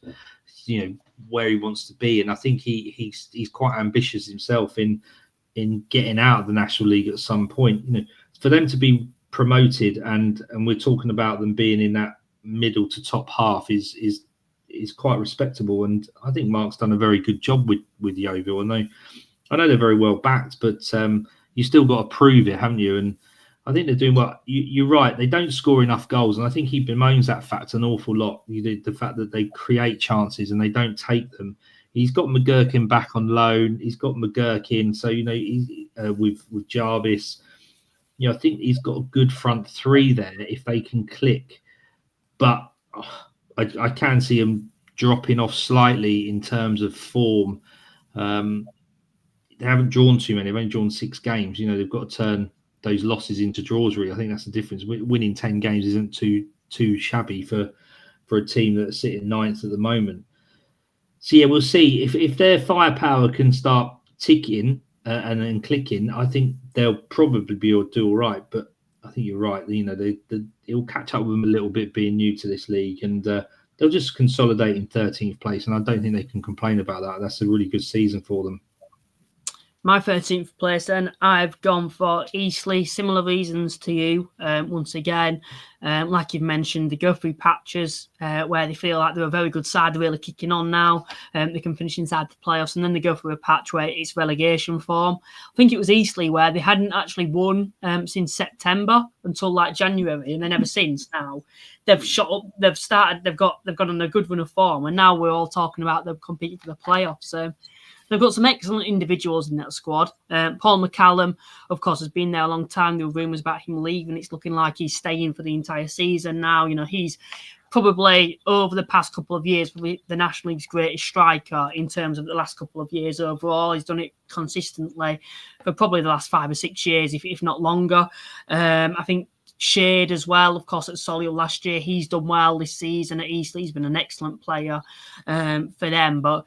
where he wants to be, and I think he's quite ambitious himself in getting out of the National League at some point. For them to be promoted, and we're talking about them being in that middle to top half is quite respectable, and I think Mark's done a very good job with Yeovil. And I know they're very well backed, but you still got to prove it, haven't you? And I think they're doing well. You're right. They don't score enough goals, and I think he bemoans that fact an awful lot. The fact that they create chances and they don't take them. He's got McGurkin back on loan. He's got McGurkin, so he's with Jarvis. I think he's got a good front three there if they can click. But I can see him dropping off slightly in terms of form. They haven't drawn too many. They've only drawn 6 games. They've got to turn those losses into draws. Really, I think that's the difference. Winning 10 games isn't too shabby for a team that's sitting 9th at the moment. So we'll see if their firepower can start ticking and then clicking. I think they'll probably do all right. But I think you're right. It'll catch up with them a little bit being new to this league, and they'll just consolidate in 13th place. And I don't think they can complain about that. That's a really good season for them. My 13th place, then, I've gone for Eastleigh. Similar reasons to you. Once again, like you've mentioned, they go through patches where they feel like they're a very good side. They're really kicking on now. They can finish inside the playoffs, and then they go through a patch where it's relegation form. I think it was Eastleigh where they hadn't actually won since September until like January, and then ever since now they've shot up. They've got on a good run of form, and now we're all talking about them competing for the playoffs. So. They've got some excellent individuals in that squad. Paul McCallum, of course, has been there a long time. There were rumours about him leaving. It's looking like he's staying for the entire season now. He's probably, over the past couple of years, probably the National League's greatest striker in terms of the last couple of years overall. He's done it consistently for probably the last 5 or 6 years, if not longer. I think Shade as well, of course, at Solihull last year. He's done well this season at Eastleigh. He's been an excellent player for them. But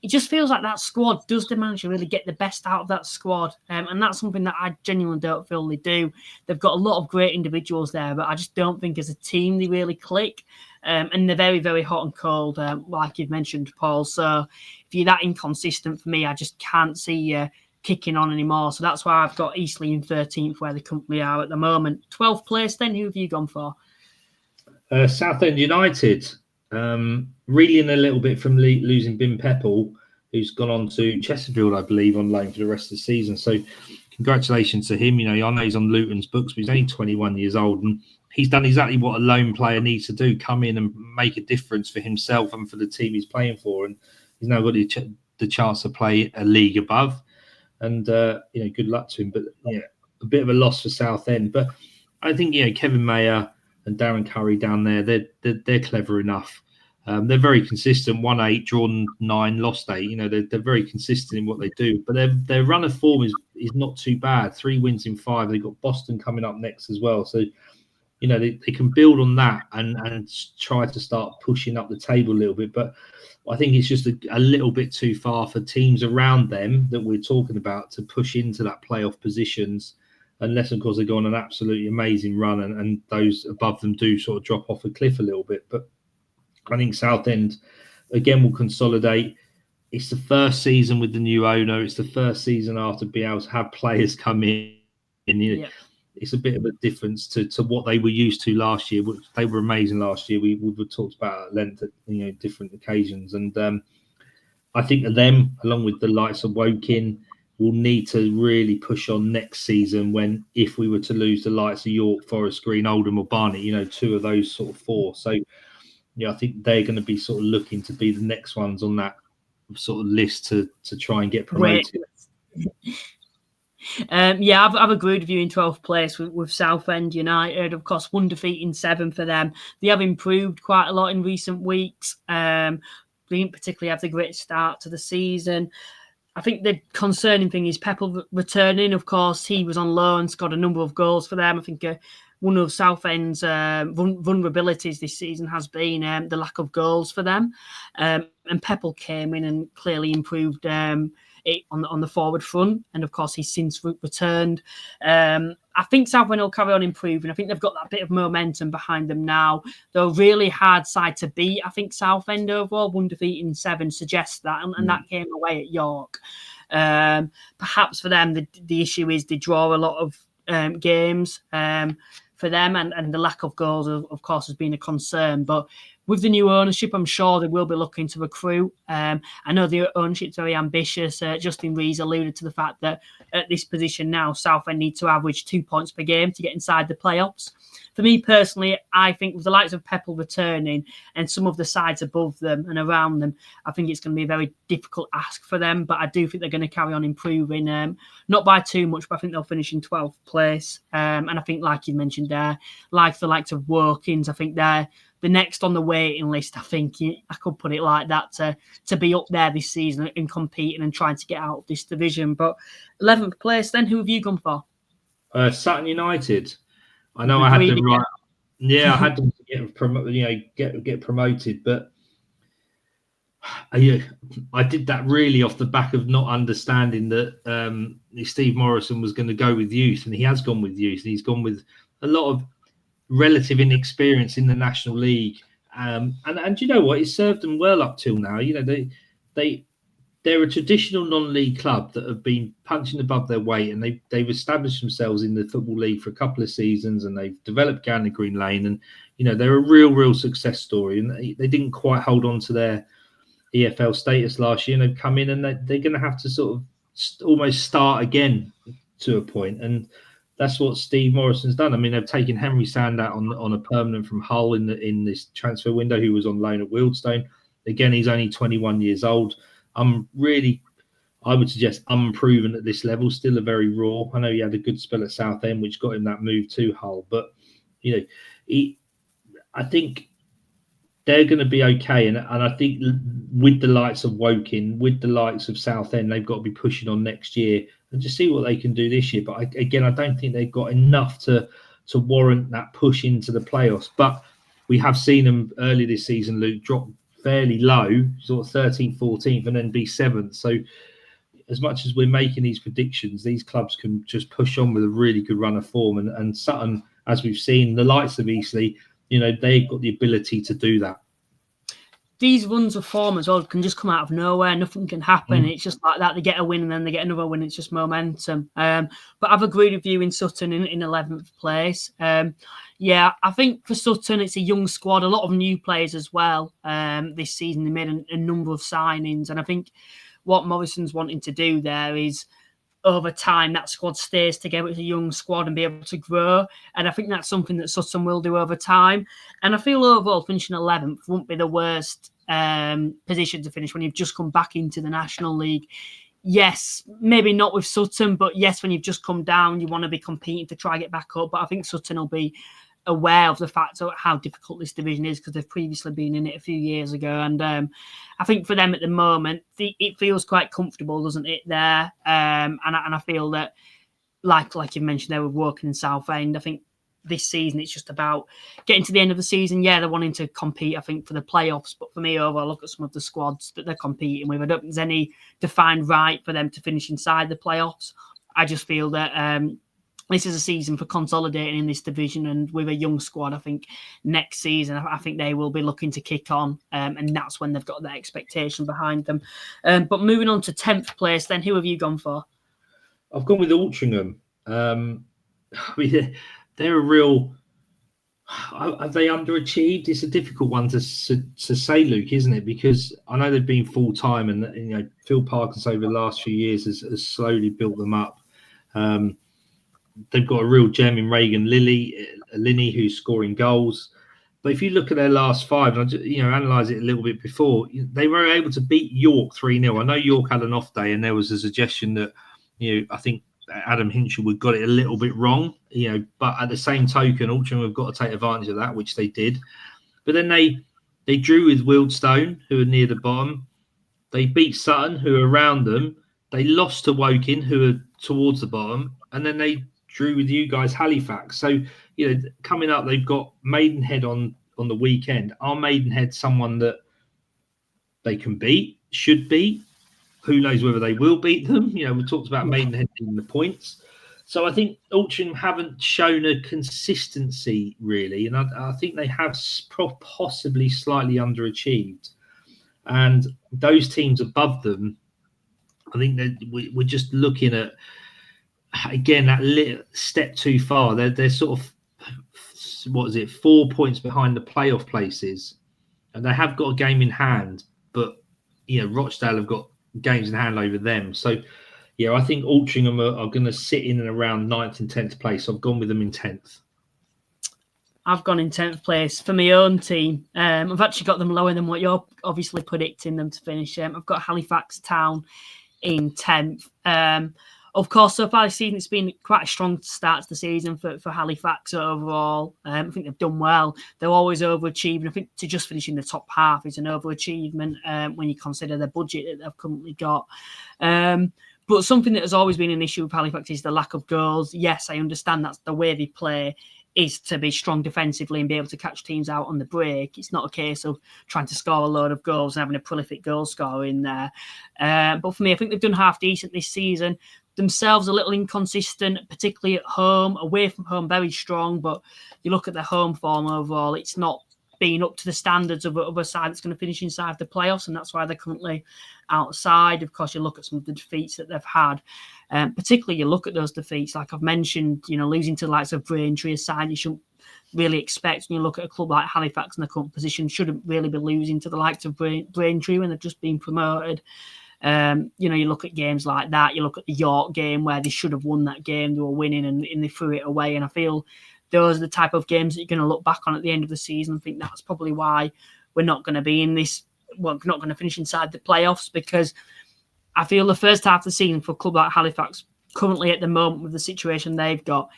it just feels like that squad, does the manager really get the best out of that squad? And that's something that I genuinely don't feel they do. They've got a lot of great individuals there, but I just don't think as a team they really click. And they're very, very hot and cold, like you've mentioned, Paul. So if you're that inconsistent for me, I just can't see you kicking on anymore. So that's why I've got Eastleigh in 13th, where they currently are at the moment. 12th place then, who have you gone for? Southend United. Reeling a little bit from losing Bin Peppel, who's gone on to Chesterfield, I believe, on loan for the rest of the season. So congratulations to him. I know he's on Luton's books, but he's only 21 years old, and he's done exactly what a loan player needs to do: come in and make a difference for himself and for the team he's playing for. And he's now got the chance to play a league above. And good luck to him. But a bit of a loss for Southend. But I think Kevin Mayer and Darren Curry down there, they're clever enough. They're very consistent. 1-8, drawn 9, lost 8. They're very consistent in what they do. But their run of form is not too bad. 3 wins in 5. They've got Boston coming up next as well. So they can build on that and try to start pushing up the table a little bit. But I think it's just a little bit too far for teams around them that we're talking about to push into that playoff positions. Unless, of course, they go on an absolutely amazing run and those above them do sort of drop off a cliff a little bit. But I think Southend, again, will consolidate. It's the first season with the new owner. It's the first season after being able to have players come in. It's a bit of a difference to what they were used to last year. They were amazing last year. We've talked about at length at different occasions. And I think of them, along with the likes of Woking, will need to really push on next season if we were to lose the likes of York, Forest Green, Oldham or Barnet, 2 of those sort of 4. So, I think they're going to be sort of looking to be the next ones on that sort of list to try and get promoted. I've agreed with you in 12th place with Southend United. Of course, 1 defeat in 7 for them. They have improved quite a lot in recent weeks. They didn't particularly have the great start to the season. I think the concerning thing is Peppel returning. Of course, he was on loan, scored a number of goals for them. I think one of Southend's vulnerabilities this season has been the lack of goals for them. And Peppel came in and clearly improved it on the forward front. And of course, he's since returned. I think Southend will carry on improving. I think they've got that bit of momentum behind them now. They're a really hard side to beat. I think Southend overall, 1 defeat in 7 suggests that. And that came away at York. Perhaps for them, the issue is they draw a lot of games for them, and the lack of goals, of course, has been a concern. But with the new ownership, I'm sure they will be looking to recruit. I know the ownership's very ambitious. Justin Rees alluded to the fact that at this position now, Southend need to average 2 points per game to get inside the playoffs. For me personally, I think with the likes of Peppel returning and some of the sides above them and around them, I think it's going to be a very difficult ask for them. But I do think they're going to carry on improving, not by too much, but I think they'll finish in 12th place. And I think, like you mentioned there, like the likes of Workings, I think they're the next on the waiting list. I think I could put it like that, to be up there this season and competing and trying to get out of this division. But 11th place, then who have you gone for? Sutton United. I know I had them right. Yeah, I had them to get promoted, but I did that really off the back of not understanding that Steve Morrison was going to go with youth, and he has gone with youth. He's gone with a lot of relative inexperience in the National League, and you know what? It served them well up till now. You know, they're a traditional non-league club that have been punching above their weight, and they've established themselves in the Football League for a couple of seasons, and they've developed Gownie Green Lane, and you know they're a real success story. And they didn't quite hold on to their EFL status last year, and they've come in and they're going to have to sort of almost start again to a point, and that's what Steve Morrison's done. I mean, they've taken Henry Sand out on a permanent from Hull in this transfer window, who was on loan at Wealdstone. Again, he's only 21 years old. I would suggest unproven at this level, still a very raw. I know he had a good spell at Southend, which got him that move to Hull, but you know, I think they're going to be okay, and I think with the likes of Woking, with the likes of Southend, they've got to be pushing on next year and just see what they can do this year. But I don't think they've got enough to warrant that push into the playoffs. But we have seen them early this season, Luke, drop fairly low, sort of 13th, 14th, and then be 7th. So as much as we're making these predictions, these clubs can just push on with a really good run of form. And Sutton, as we've seen, the likes of Eastleigh, you know, they've got the ability to do that. These runs of form as well can just come out of nowhere. Nothing can happen. It's just like that. They get a win and then they get another win. It's just momentum. But I've agreed with you in Sutton in 11th place. Yeah, I think for Sutton, it's a young squad, a lot of new players as well. This season, they made a number of signings. And I think what Morrison's wanting to do there is, over time, that squad stays together as a young squad and be able to grow. And I think that's something that Sutton will do over time. And I feel overall finishing 11th won't be the worst position to finish when you've just come back into the National League. Yes, maybe not with Sutton, but yes, when you've just come down, you want to be competing to try and get back up. But I think Sutton will be aware of the fact of how difficult this division is because they've previously been in it a few years ago. And I think for them at the moment, it feels quite comfortable, doesn't it, there? And I feel that, like you mentioned, they were working in Southend. I think this season it's just about getting to the end of the season. Yeah, they're wanting to compete, I think, for the playoffs. But for me, overall, look at some of the squads that they're competing with. I don't think there's any defined right for them to finish inside the playoffs. I just feel that this is a season for consolidating in this division, and with a young squad, I think next season, I think they will be looking to kick on, and that's when they've got that expectation behind them. But moving on to 10th place, then who have you gone for? I've gone with Altrincham. I mean, they're a real. Have they underachieved? It's a difficult one to say, Luke, isn't it? Because I know they've been full time, and you know Phil Parkinson over the last few years has slowly built them up. They've got a real gem in Regan Linney, who's scoring goals. But if you look at their last 5, and analyse it a little bit before, they were able to beat York 3-0. I know York had an off day, and there was a suggestion that, I think Adam Hinchelwood got it a little bit wrong. But at the same token, Altrincham have got to take advantage of that, which they did. But then they drew with Wealdstone, who are near the bottom. They beat Sutton, who are around them. They lost to Woking, who are towards the bottom, and then they drew with you guys, Halifax. So, coming up, they've got Maidenhead on the weekend. Are Maidenhead someone that they can beat, should beat? Who knows whether they will beat them? We talked about Maidenhead in the points. So I think Altrincham haven't shown a consistency, really. And I think they have possibly slightly underachieved. And those teams above them, I think that we're just looking at, again, that little step too far. They're sort of, 4 points behind the playoff places. and they have got a game in hand, but Rochdale have got games in hand over them. So yeah, I think Altrincham are going to sit in and around 9th and 10th place. So I've gone with them in 10th. I've gone in 10th place for my own team. I've actually got them lower than what you're obviously predicting them to finish. I've got Halifax Town in 10th. Of course, so far this season, it's been quite a strong start to the season for Halifax overall. I think they've done well. They're always overachieving. I think to just finish in the top half is an overachievement when you consider the budget that they've currently got. But something that has always been an issue with Halifax is the lack of goals. Yes, I understand that's the way they play, is to be strong defensively and be able to catch teams out on the break. It's not a case of trying to score a load of goals and having a prolific goal scorer in there. But for me, I think they've done half decent this season. Themselves a little inconsistent, particularly at home. Away from home, very strong. But you look at their home form overall, it's not been up to the standards of a side that's going to finish inside the playoffs, and that's why they're currently outside. Of course, you look at some of the defeats that they've had. Particularly, you look at those defeats, like I've mentioned, losing to the likes of Braintree, a side you shouldn't really expect when you look at a club like Halifax in the current position, shouldn't really be losing to the likes of Braintree when they've just been promoted. You look at games like that, you look at the York game where they should have won that game, they were winning and they threw it away. And I feel those are the type of games that you're going to look back on at the end of the season. I think that's probably why we're not going to be in this, we're not going to finish inside the playoffs, because I feel the first half of the season for a club like Halifax, currently at the moment with the situation they've got,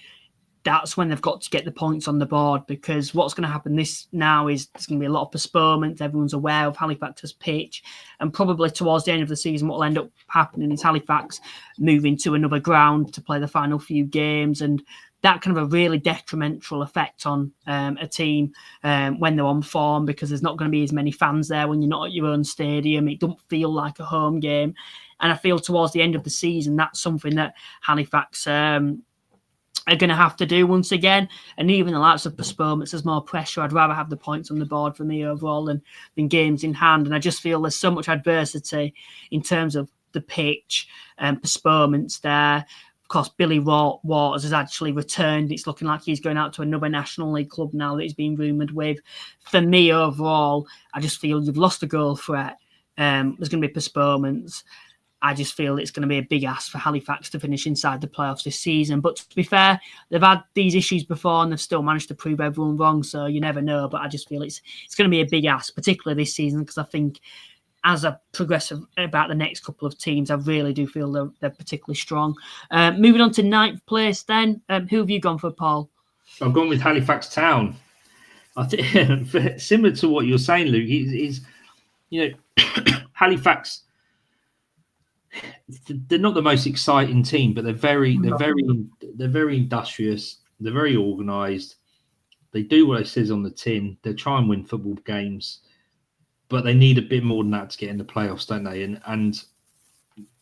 that's when they've got to get the points on the board, because what's going to happen this now is there's going to be a lot of postponements. Everyone's aware of Halifax's pitch, and probably towards the end of the season, what will end up happening is Halifax moving to another ground to play the final few games, and that can have a really detrimental effect on a team when they're on form, because there's not going to be as many fans there when you're not at your own stadium. It doesn't feel like a home game, and I feel towards the end of the season, that's something that Halifax are going to have to do once again. And even the likes of postponements, there's more pressure. I'd rather have the points on the board for me overall than games in hand. And I just feel there's so much adversity in terms of the pitch and postponements there. Of course, Billy Waters has actually returned. It's looking like he's going out to another National League club now that he's been rumoured with. For me overall, I just feel you've lost a goal threat. There's going to be postponements. I just feel it's going to be a big ask for Halifax to finish inside the playoffs this season. But to be fair, they've had these issues before and they've still managed to prove everyone wrong. So you never know. But I just feel it's going to be a big ask, particularly this season, because I think as I progress about the next couple of teams, I really do feel they're particularly strong. Moving on to 9th place then. Who have you gone for, Paul? I've gone with Halifax Town. I think similar to what you're saying, Luke, is Halifax, they're not the most exciting team, but they're very industrious. They're very organised. They do what it says on the tin. They try and win football games, but they need a bit more than that to get in the playoffs, don't they? And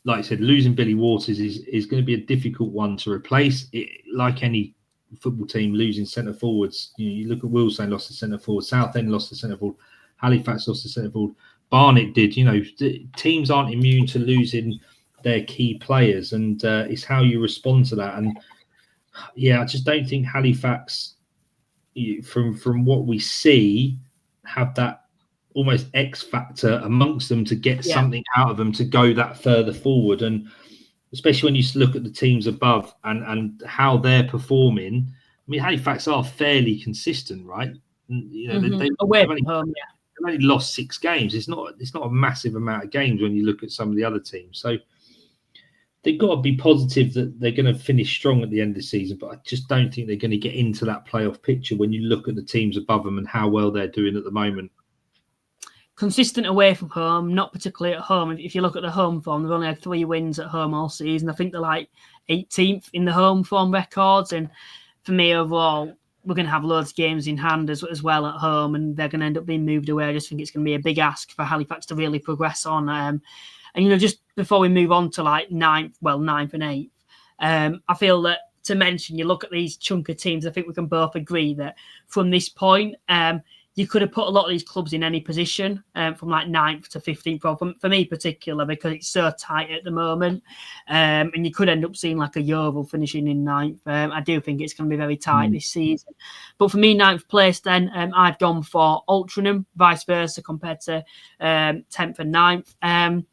like I said, losing Billy Waters is going to be a difficult one to replace. Like any football team, losing centre forwards. You look at Wealdstone lost the centre forward, Southend lost the centre forward, Halifax lost the centre forward. Barnet did. Teams aren't immune to losing their key players, and it's how you respond to that. And yeah, I just don't think Halifax, from what we see, have that almost X factor amongst them to get something out of them to go that further forward. And especially when you look at the teams above and how they're performing. I mean, Halifax are fairly consistent, right? They've only lost 6 games. It's not a massive amount of games when you look at some of the other teams. So they've got to be positive that they're going to finish strong at the end of the season. But I just don't think they're going to get into that playoff picture when you look at the teams above them and how well they're doing at the moment. Consistent away from home, not particularly at home. If you look at the home form, they've only had 3 wins at home all season. I think they're like 18th in the home form records. And for me overall, we're going to have loads of games in hand as well at home, and they're going to end up being moved away. I just think it's going to be a big ask for Halifax to really progress on. And just before we move on to like 9th and 8th, I feel that to mention, you look at these chunk of teams, I think we can both agree that from this point, you could have put a lot of these clubs in any position, from like 9th to 15th, for me particular, because it's so tight at the moment. And you could end up seeing like a Yeovil finishing in 9th. I do think it's going to be very tight this season. But for me, 9th place then, I've gone for Altrincham, vice versa, compared to 10th and 9th.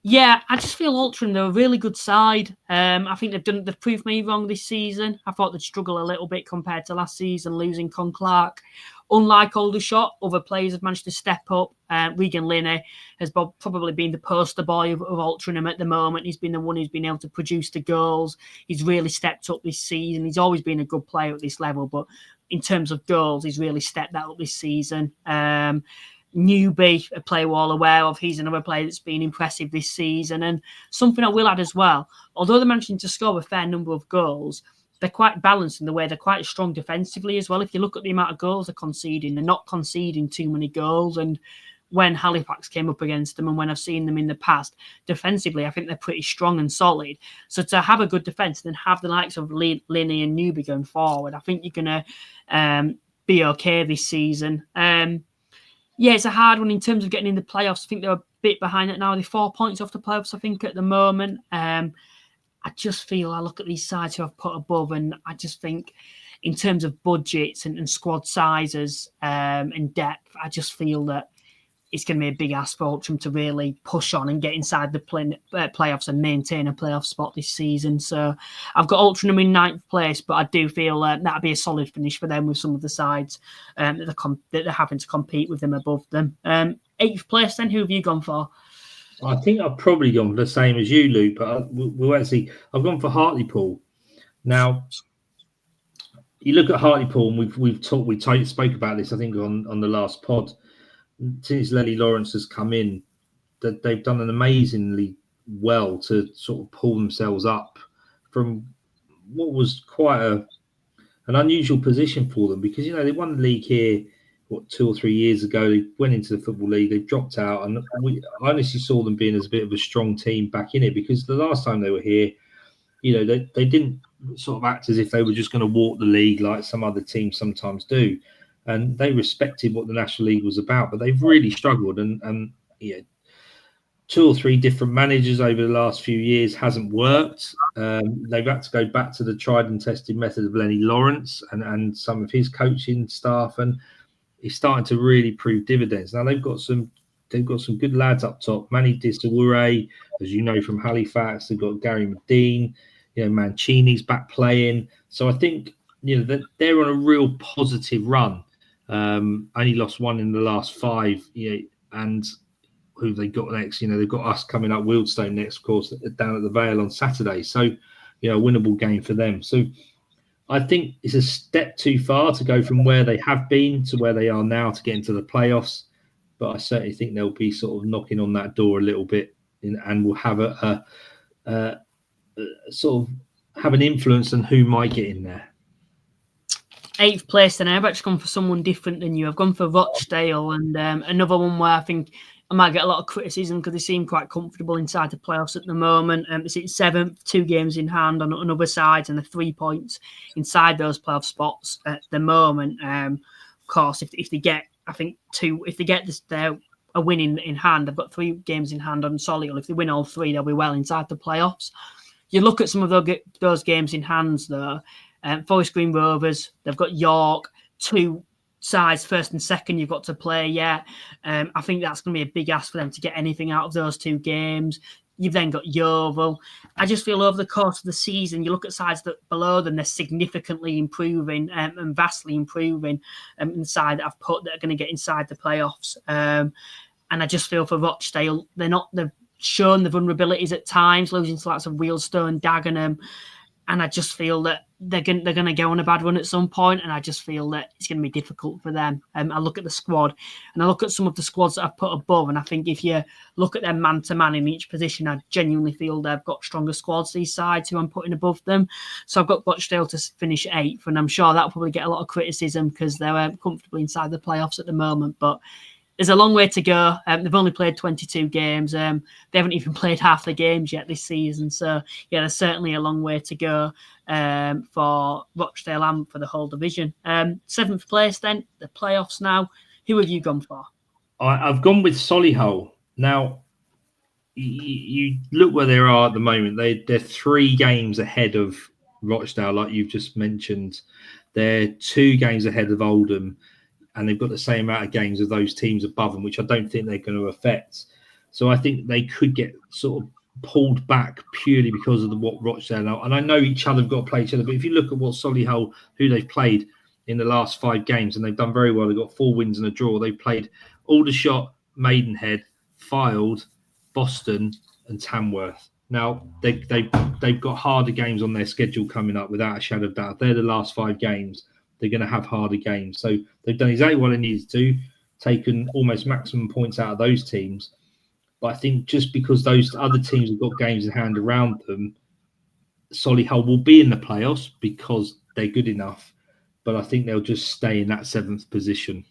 Yeah, I just feel Altrincham, they're a really good side. I think they've proved me wrong this season. I thought they'd struggle a little bit compared to last season, losing Con Clark. Unlike Aldershot, other players have managed to step up. Regan Linney has probably been the poster boy of Altrincham at the moment. He's been the one who's been able to produce the goals. He's really stepped up this season. He's always been a good player at this level, but in terms of goals, he's really stepped that up this season. Newby, a player we're all aware of, he's another player that's been impressive this season. And something I will add as well, although they're managing to score a fair number of goals, they're quite balanced in the way they're quite strong defensively as well. If you look at the amount of goals they're conceding, they're not conceding too many goals. And when Halifax came up against them and when I've seen them in the past, defensively, I think they're pretty strong and solid. So to have a good defence and then have the likes of Linney and Newby going forward, I think you're going to be okay this season. Yeah, it's a hard one in terms of getting in the playoffs. I think they're a bit behind it now. They're 4 points off the playoffs, I think, at the moment. I just feel I look at these sides who I've put above, and I just think in terms of budgets and squad sizes and depth, I just feel that it's going to be a big ask for Altrincham to really push on and get inside the playoffs and maintain a playoff spot this season. So I've got Altrincham in 9th place, but I do feel that'll be a solid finish for them with some of the sides that they're having to compete with them above them. 8th place then, who have you gone for? I think I've probably gone for the same as you, Luke, but we'll actually, I've gone for Hartlepool. Now, you look at Hartlepool, and we spoke about this, I think, on the last pod. Since Lenny Lawrence has come in, that they've done an amazingly well to sort of pull themselves up from what was quite an unusual position for them, because they won the league here 2 or 3 years ago. They went into the Football League, they dropped out, and I honestly saw them being as a bit of a strong team back in it, because the last time they were here, they didn't sort of act as if they were just going to walk the league like some other teams sometimes do. And they respected what the National League was about, but they've really struggled. And 2 or 3 different managers over the last few years hasn't worked. They've had to go back to the tried and tested method of Lenny Lawrence and some of his coaching staff, and it's starting to really prove dividends. Now they've got some good lads up top. Manny Disawure, as you know, from Halifax. They've got Gary Medine. Mancini's back playing. So I think that they're on a real positive run. Only lost 1 in the last 5, and who they got next? They've got us coming up, Wealdstone next, of course, down at the Vale on Saturday. So, a winnable game for them. So, I think it's a step too far to go from where they have been to where they are now to get into the playoffs. But I certainly think they'll be sort of knocking on that door a little bit, and will have a sort of have an influence on who might get in there. 8th place, then I've actually gone for someone different than you. I've gone for Rochdale, and another one where I think I might get a lot of criticism because they seem quite comfortable inside the playoffs at the moment. It's in 7th, 2 games in hand on other sides, and they're 3 points inside those playoff spots at the moment. Of course, if they get, I think if they get a win in hand, they've got 3 games in hand on Solihull. If they win all 3, they'll be well inside the playoffs. You look at some of those games in hands, though. Forest Green Rovers, they've got York, 2 sides, first and second, you've got to play yet. I think that's going to be a big ask for them to get anything out of those 2 games. You've then got Yeovil. I just feel over the course of the season, you look at sides that below them, they're significantly improving and vastly improving in the side that I've put that are going to get inside the playoffs. And I just feel for Rochdale, they've shown the vulnerabilities at times, losing to lots of Wealdstone, Dagenham. And I just feel that they're going to go on a bad run at some point, and I just feel that it's going to be difficult for them. I look at the squad, and I look at some of the squads that I've put above, and I think if you look at them man-to-man in each position, I genuinely feel they've got stronger squads, these sides, who I'm putting above them. So I've got Rochdale to finish 8th, and I'm sure that'll probably get a lot of criticism because they're comfortably inside the playoffs at the moment. But there's a long way to go. They've only played 22 games. They haven't even played half the games yet this season. So, yeah, there's certainly a long way to go for Rochdale and for the whole division. 7th place then, the playoffs now. Who have you gone for? I've gone with Solihull. Now, you look where they are at the moment. They're 3 games ahead of Rochdale, like you've just mentioned. They're 2 games ahead of Oldham, and they've got the same amount of games of those teams above them, which I don't think they're going to affect. So I think they could get sort of pulled back purely because of what Rochdale are. And I know each other have got to play each other, but if you look at what Solihull, who they've played in the last 5 games, and they've done very well. They've got 4 wins and a draw. They've played Aldershot, Maidenhead, Fylde, Boston, and Tamworth. Now they've got harder games on their schedule coming up, without a shadow of doubt. They're the last 5 games. They're going to have harder games. So they've done exactly what they needed to, taken almost maximum points out of those teams. But I think just because those other teams have got games in hand around them, Solihull will be in the playoffs because they're good enough. But I think they'll just stay in that 7th position.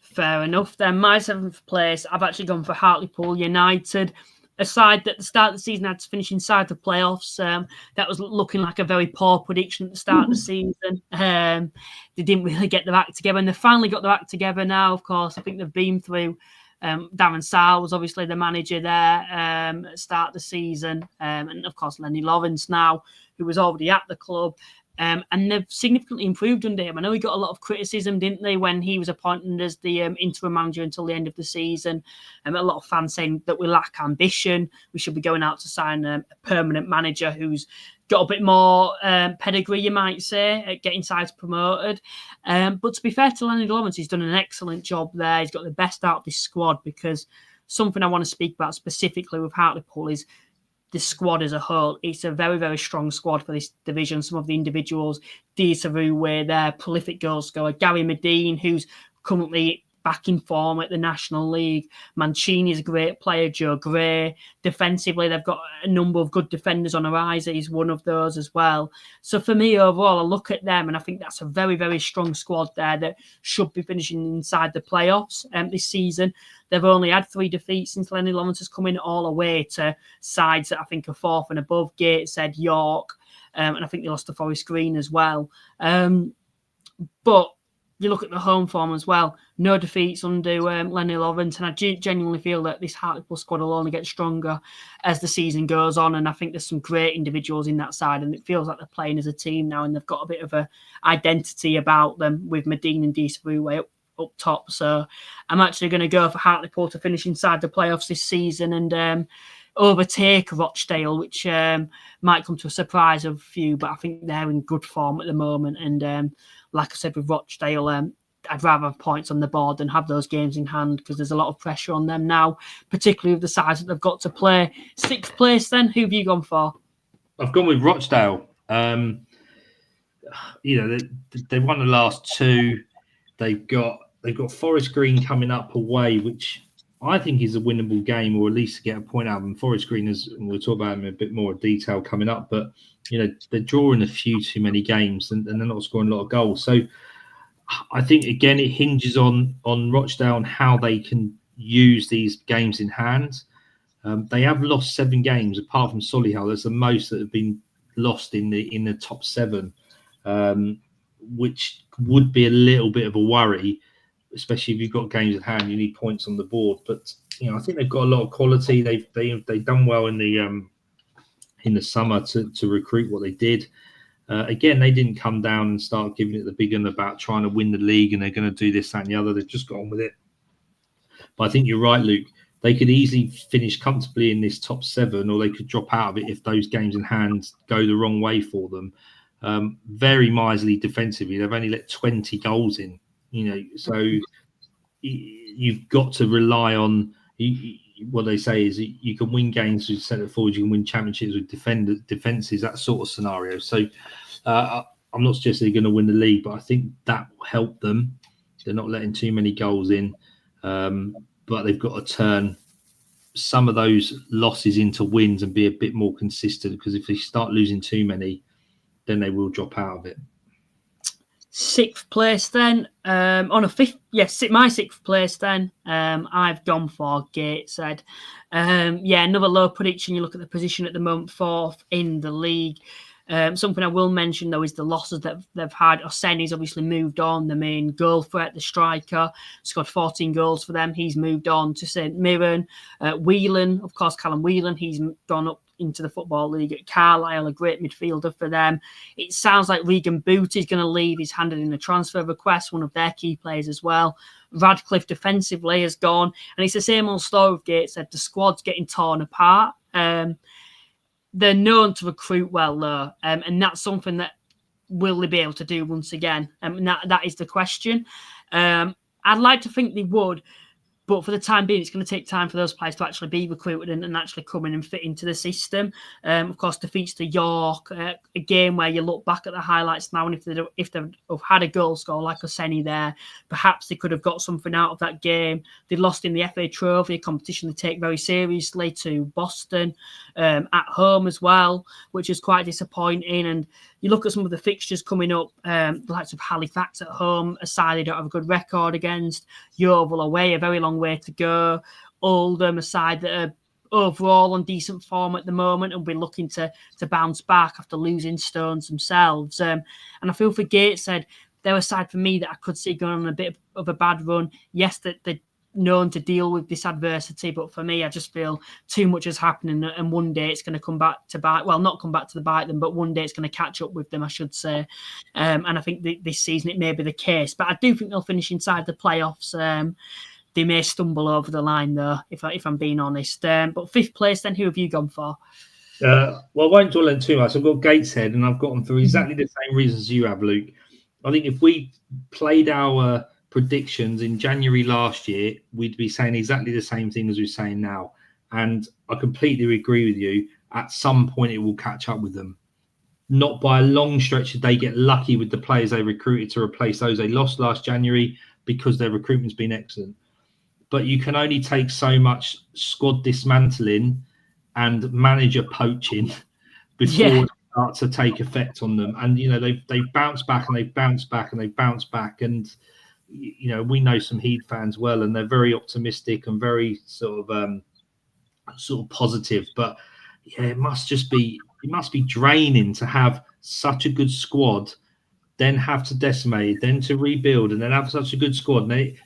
Fair enough. Then my 7th place, I've actually gone for Hartlepool United. A side that at the start of the season had to finish inside the playoffs. That was looking like a very poor prediction at the start of the season. They didn't really get their act together, and they finally got their act together now. Of course, I think they've been through. Darren Sarr was obviously the manager there at the start of the season, and of course Lenny Lawrence now, who was already at the club. And they've significantly improved under him. I know he got a lot of criticism, didn't they, when he was appointed as the interim manager until the end of the season. A lot of fans saying that we lack ambition. We should be going out to sign a permanent manager who's got a bit more pedigree, you might say, at getting sides promoted. But to be fair to Lenny Lawrence, he's done an excellent job there. He's got the best out of this squad, because something I want to speak about specifically with Hartlepool is the squad as a whole. It's a very, very strong squad for this division. Some of the individuals, Disaru, their prolific goal scorer, Gary Medine, who's currently back in form at the National League. Mancini's a great player, Joe Gray. Defensively, they've got a number of good defenders on the rise. He's one of those as well. So for me, overall, I look at them and I think that's a very, very strong squad there that should be finishing inside the playoffs this season. They've only had 3 defeats since Lenny Lawrence has come in, all away to sides that I think are 4th and above, Gateshead, York, and I think they lost to Forest Green as well. But you look at the home form as well, no defeats under Lenny Lawrence, and I genuinely feel that this Hartlepool squad will only get stronger as the season goes on, and I think there's some great individuals in that side, and it feels like they're playing as a team now, and they've got a bit of a identity about them with Medine and Disaru up top. So I'm actually going to go for Hartlepool to finish inside the playoffs this season and overtake Rochdale, which might come to a surprise of a few, but I think they're in good form at the moment. And like I said, with Rochdale, I'd rather have points on the board than have those games in hand, because there's a lot of pressure on them now, particularly with the size that they've got to play. 6th place then, who have you gone for? I've gone with Rochdale. They won the last 2. They've got Forest Green coming up away, which I think is a winnable game, or at least to get a point out of them. Forest Green is, and we'll talk about them in a bit more detail coming up, but they're drawing a few too many games and they're not scoring a lot of goals. So I think again it hinges on Rochdale and how they can use these games in hand. They have lost 7 games apart from Solihull. That's the most that have been lost in the top 7. Which would be a little bit of a worry, especially if you've got games at hand. You need points on the board, but I think they've got a lot of quality. They've done well in the summer to recruit what they did. Again, they didn't come down and start giving it the big one about trying to win the league and they're going to do this, that, and the other. They've just got on with it. But I think you're right, Luke. They could easily finish comfortably in this top 7, or they could drop out of it if those games in hand go the wrong way for them. Very miserly defensively. They've only let 20 goals in, so you've got to rely on what they say is you can win games with centre forwards, you can win championships with defences, that sort of scenario. So I'm not suggesting they're going to win the league, but I think that will help them. They're not letting too many goals in, but they've got to turn some of those losses into wins and be a bit more consistent, because if they start losing too many, then they will drop out of it. Sixth place then. On a fifth, yes, my sixth place then. I've gone for Gateshead. Another low prediction. You look at the position at the moment, fourth in the league. Something I will mention though is the losses that they've had. Oseni's obviously moved on, the main goal threat, the striker, scored 14 goals for them. He's moved on to St Mirren. Whelan, of course, Callum Whelan, he's gone up into the Football League at Carlisle, a great midfielder for them. It sounds like Regan Booty is going to leave. He's handed in a transfer request, one of their key players as well. Radcliffe defensively has gone. And it's the same old story with Gateshead. The squad's getting torn apart. They're known to recruit well, though. And that's something that will they be able to do once again? And that is the question. I'd like to think they would. But for the time being, it's going to take time for those players to actually be recruited and actually come in and fit into the system. Of course, defeats to York, a game where you look back at the highlights now, and if they've had a goal score like Oseni there, perhaps they could have got something out of that game. They lost in the FA Trophy, a competition they take very seriously, to Boston at home as well, which is quite disappointing. And you look at some of the fixtures coming up, the likes of Halifax at home, a side they don't have a good record against. Yeovil away, a very long way to go. Oldham, a side that are overall on decent form at the moment and will be looking to bounce back after losing stones themselves. And I feel for Gateshead, they're a side for me that I could see going on a bit of a bad run. Yes, that they're known to deal with this adversity, but for me, I just feel too much is happening, and one day it's going to come back to bite. Well, not come back to bite them, but one day it's going to catch up with them, I should say. And I think this season it may be the case, but I do think they'll finish inside the playoffs. They may stumble over the line, though, if I'm being honest. But fifth place, then, who have you gone for? Well, I won't dwell on too much. I've got Gateshead, and I've got them for exactly the same reasons you have, Luke. I think if we played our predictions in January last year, we'd be saying exactly the same thing as we're saying now. And I completely agree with you. At some point, it will catch up with them. Not by a long stretch did they get lucky with the players they recruited to replace those they lost last January, because their recruitment's been excellent. But you can only take so much squad dismantling and manager poaching before it starts to take effect on them. And, they've bounced back and they've bounced back and they've bounced back. And, we know some Heat fans well, and they're very optimistic and very sort of positive. But, it must be draining to have such a good squad, then have to decimate, then to rebuild, and then have such a good squad. And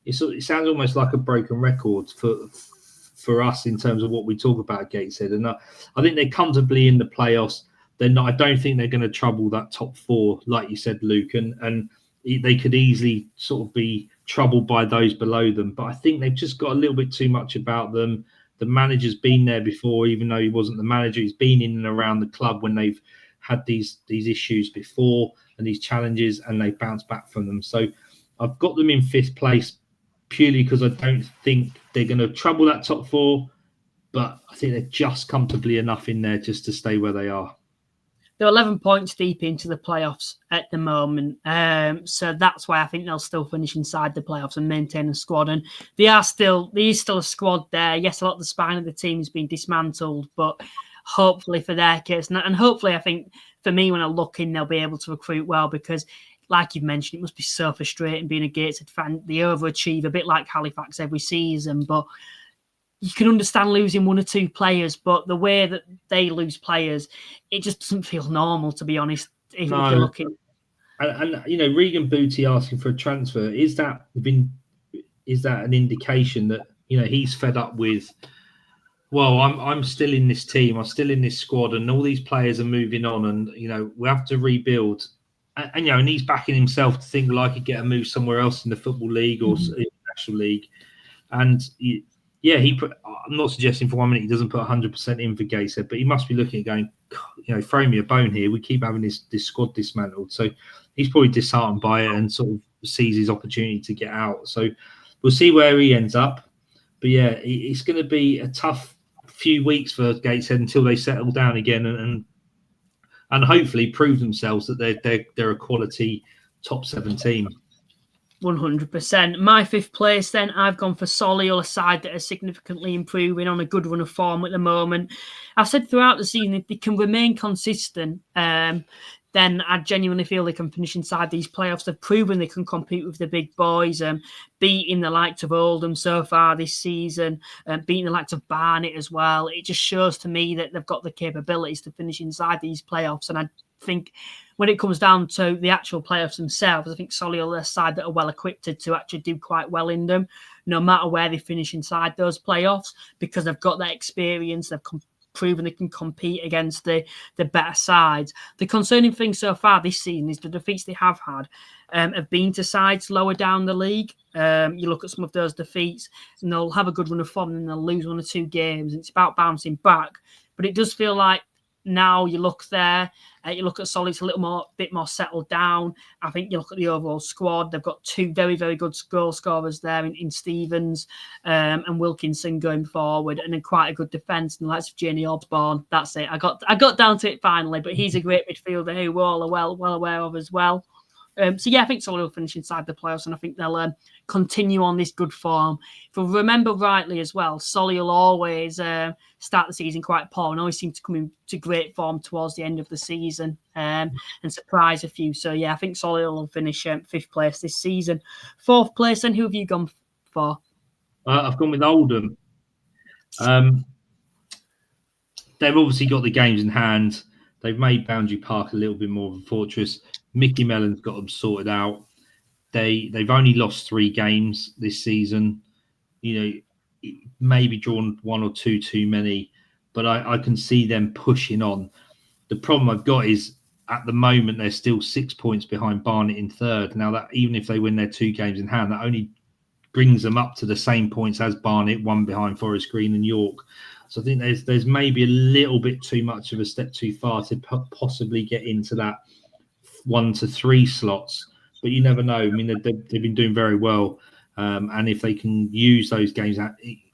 it sounds almost like a broken record for us in terms of what we talk about Gateshead. And I think they're comfortably in the playoffs. I don't think they're going to trouble that top four, like you said, Luke. And they could easily sort of be troubled by those below them. But I think they've just got a little bit too much about them. The manager's been there before, even though he wasn't the manager. He's been in and around the club when they've had these issues before and these challenges, and they bounced back from them. So I've got them in fifth place, purely because I don't think they're going to trouble that top four, but I think they're just comfortably enough in there just to stay where they are. They're 11 points deep into the playoffs at the moment. So that's why I think they'll still finish inside the playoffs and maintain a squad. And there is still a squad there. Yes, a lot of the spine of the team has been dismantled, but hopefully for their case, and hopefully I think for me, when I look in, they'll be able to recruit well, because like you've mentioned, it must be so frustrating being a Gateshead fan. They overachieve a bit like Halifax every season, but you can understand losing one or two players, but the way that they lose players, it just doesn't feel normal, to be honest, if you're looking. And Regan Booty asking for a transfer, is that an indication that, he's fed up with, well, I'm still in this team, I'm still in this squad, and all these players are moving on, and, we have to rebuild. And he's backing himself to think, well, I could get a move somewhere else in the Football League or National League. And I'm not suggesting for 1 minute he doesn't put 100% in for Gateshead, but he must be looking at going, throw me a bone here. We keep having this squad dismantled. So he's probably disheartened by it and sort of sees his opportunity to get out. So we'll see where he ends up. But it's going to be a tough few weeks for Gateshead until they settle down again and hopefully prove themselves that they're a quality top 7 team. 100%. My fifth place, then, I've gone for Solihull, a side that are significantly improving on a good run of form at the moment. I've said throughout the season, if they can remain consistent, then then I genuinely feel they can finish inside these playoffs. They've proven they can compete with the big boys, beating the likes of Oldham so far this season, beating the likes of Barnet as well. It just shows to me that they've got the capabilities to finish inside these playoffs. And I think when it comes down to the actual playoffs themselves, I think Solihull are a side that are well equipped to actually do quite well in them, no matter where they finish inside those playoffs, because they've got that experience. They've proven they can compete against the better sides. The concerning thing so far this season is the defeats they have had have been to sides lower down the league. You look at some of those defeats and they'll have a good run of form and they'll lose 1 or 2 games. It's about bouncing back. But it does feel like now you look there, you look at Solid, it's a bit more settled down. I think you look at the overall squad, they've got 2 very, very good goal scorers there in Stevens and Wilkinson going forward, and then quite a good defence and the likes of Janie Osborne. That's it. I got down to it finally, but he's a great midfielder who we're all well aware of as well. So yeah, I think Solihull will finish inside the playoffs, and I think they'll continue on this good form. If I remember rightly as well, Solihull always start the season quite poor and always seem to come into great form towards the end of the season and surprise a few. So yeah, I think Solihull will finish 5th place this season. 4th place, then who have you gone for? I've gone with Oldham. They've obviously got the games in hand. They've made Boundary Park a little bit more of a fortress. Mickey Mellon's got them sorted out. They've only lost 3 games this season. Maybe drawn 1 or 2 too many, but I can see them pushing on. The problem I've got is at the moment they're still 6 points behind Barnet in 3rd. Now that even if they win their 2 games in hand, that only brings them up to the same points as Barnet, 1 behind Forest Green and York. So I think there's maybe a little bit too much of a step too far to possibly get into that 1 to 3 slots, but you never know. I mean, they've been doing very well, and if they can use those games,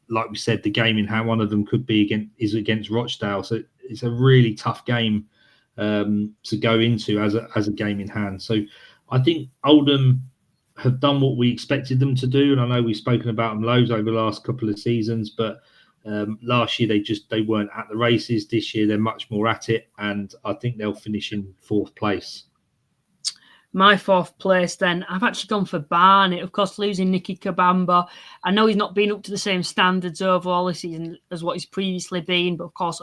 like we said, the game in hand, one of them could be against Rochdale. So it's a really tough game to go into as a game in hand. So I think Oldham have done what we expected them to do, and I know we've spoken about them loads over the last couple of seasons, but last year they weren't at the races. This year they're much more at it, and I think they'll finish in 4th place. My 4th place, then, I've actually gone for Barnet. Of course, losing Nicky Kabamba. I know he's not been up to the same standards overall this season as what he's previously been, but of course,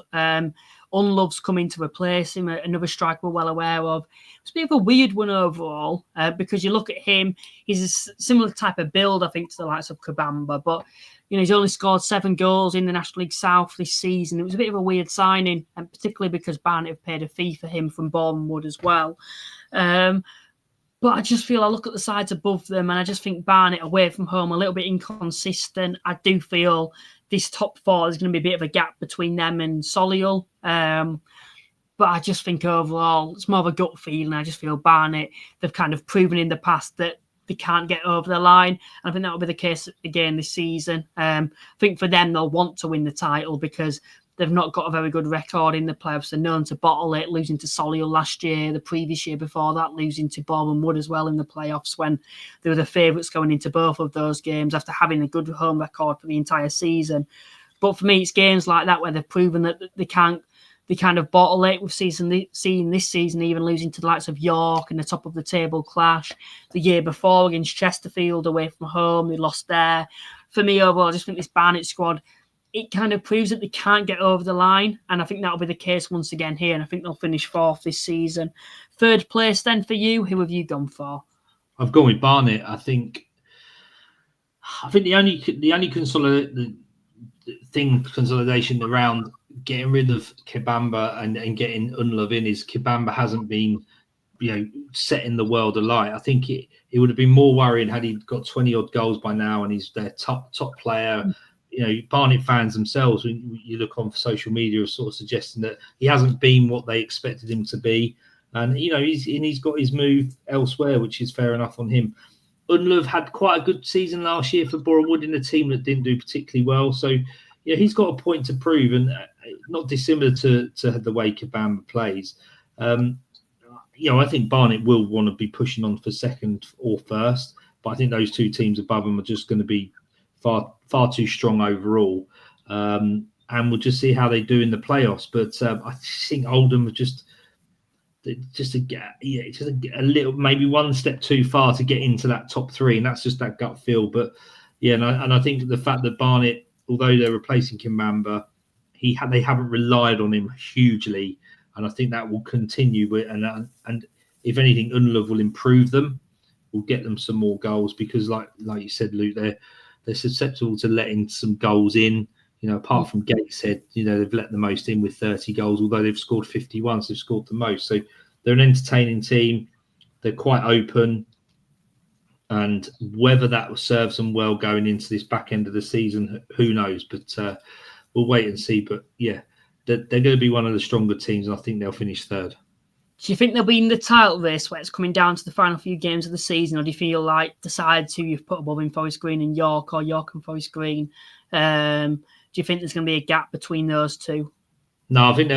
Unlove's coming to replace him, another striker we're well aware of. It's a bit of a weird one overall because you look at him, he's a similar type of build, I think, to the likes of Kabamba, but he's only scored 7 goals in the National League South this season. It was a bit of a weird signing, and particularly because Barnet have paid a fee for him from Bournemouth as well. But I just feel I look at the sides above them and I just think Barnet away from home a little bit inconsistent. I do feel this top 4 is going to be a bit of a gap between them and Solihull. But I just think overall it's more of a gut feeling. I just feel Barnet, they've kind of proven in the past that they can't get over the line. And I think that will be the case again this season. I think for them, they'll want to win the title because they've not got a very good record in the playoffs. They're known to bottle it, losing to Solihull last year, the previous year before that, losing to Bournemouth Wood as well in the playoffs when they were the favourites going into both of those games after having a good home record for the entire season. But for me, it's games like that where they've proven that they can't. They kind of bottle it. We've seen this season even losing to the likes of York in the top of the table clash. The year before against Chesterfield away from home, they lost there. For me, overall, I just think this Barnet squad, it kind of proves that they can't get over the line. And I think that'll be the case once again here. And I think they'll finish 4th this season. 3rd place then for you. Who have you gone for? I've gone with Barnet. I think the only consolidation around getting rid of Kabamba and getting Unlove in is Kabamba hasn't been, setting the world alight. I think it would have been more worrying had he got 20 odd goals by now and he's their top player. Barnet fans themselves, when you look on social media, are sort of suggesting that he hasn't been what they expected him to be. And, he's got his move elsewhere, which is fair enough on him. Unlove had quite a good season last year for Boreham Wood in a team that didn't do particularly well. So, he's got a point to prove, and not dissimilar to the way Kabamba plays. I think Barnet will want to be pushing on for 2nd or 1st, but I think those 2 teams above them are just going to be far too strong overall. And we'll just see how they do in the playoffs. But I think Oldham are just just a little, maybe one step too far to get into that top three, and that's just that gut feel. But yeah, and I think the fact that Barnet, although they're replacing Kimbamba, they haven't relied on him hugely, and I think that will continue. And if anything, Unlove will improve them, will get them some more goals, because like you said, Luke, they're susceptible to letting some goals in. Apart from Gateshead, they've let the most in with 30 goals, although they've scored 51, so they've scored the most. So they're an entertaining team. They're quite open. And whether that serves them well going into this back end of the season, who knows? But we'll wait and see. But yeah, they're going to be one of the stronger teams, and I think they'll finish third. Do you think they'll be in the title race where it's coming down to the final few games of the season, or do you feel like the sides who you've put above in Forest Green and York, or York and Forest Green? Do you think there's going to be a gap between those two? No, I think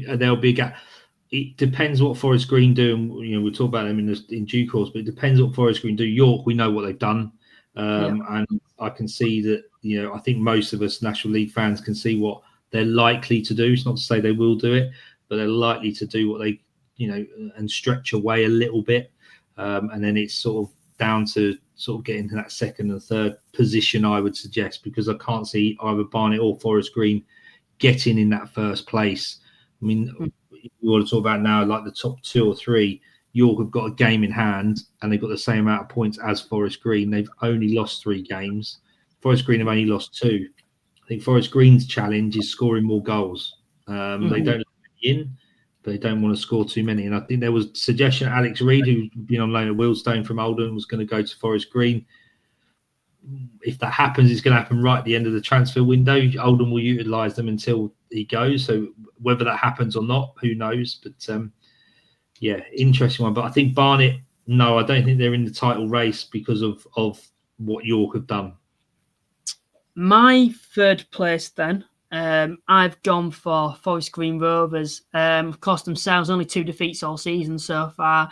there'll be a gap. It depends what Forest Green do, and we'll talk about them in due course. But it depends what Forest Green do. York, we know what they've done, and I can see that. I think most of us National League fans can see what they're likely to do. It's not to say they will do it, but they're likely to do what they, and stretch away a little bit, and then it's sort of down to sort of getting to that second and third position, I would suggest, because I can't see either Barnet or Forest Green getting in that first place. I mean, you want to talk about now, like the top 2 or 3, York have got a game in hand, and they've got the same amount of points as Forest Green. They've only lost 3 games. Forest Green have only lost 2. I think Forest Green's challenge is scoring more goals. They don't let in, but they don't want to score too many. And I think there was a suggestion, Alex Reid, who's been on loan at Wealdstone from Oldham, was going to go to Forest Green. If that happens, it's going to happen right at the end of the transfer window. Oldham will utilise them until he goes. So whether that happens or not, who knows? But yeah, interesting one. But I think Barnet, no, I don't think they're in the title race because of what York have done. My third place then, I've gone for Forest Green Rovers. Of course, themselves only 2 defeats all season so far.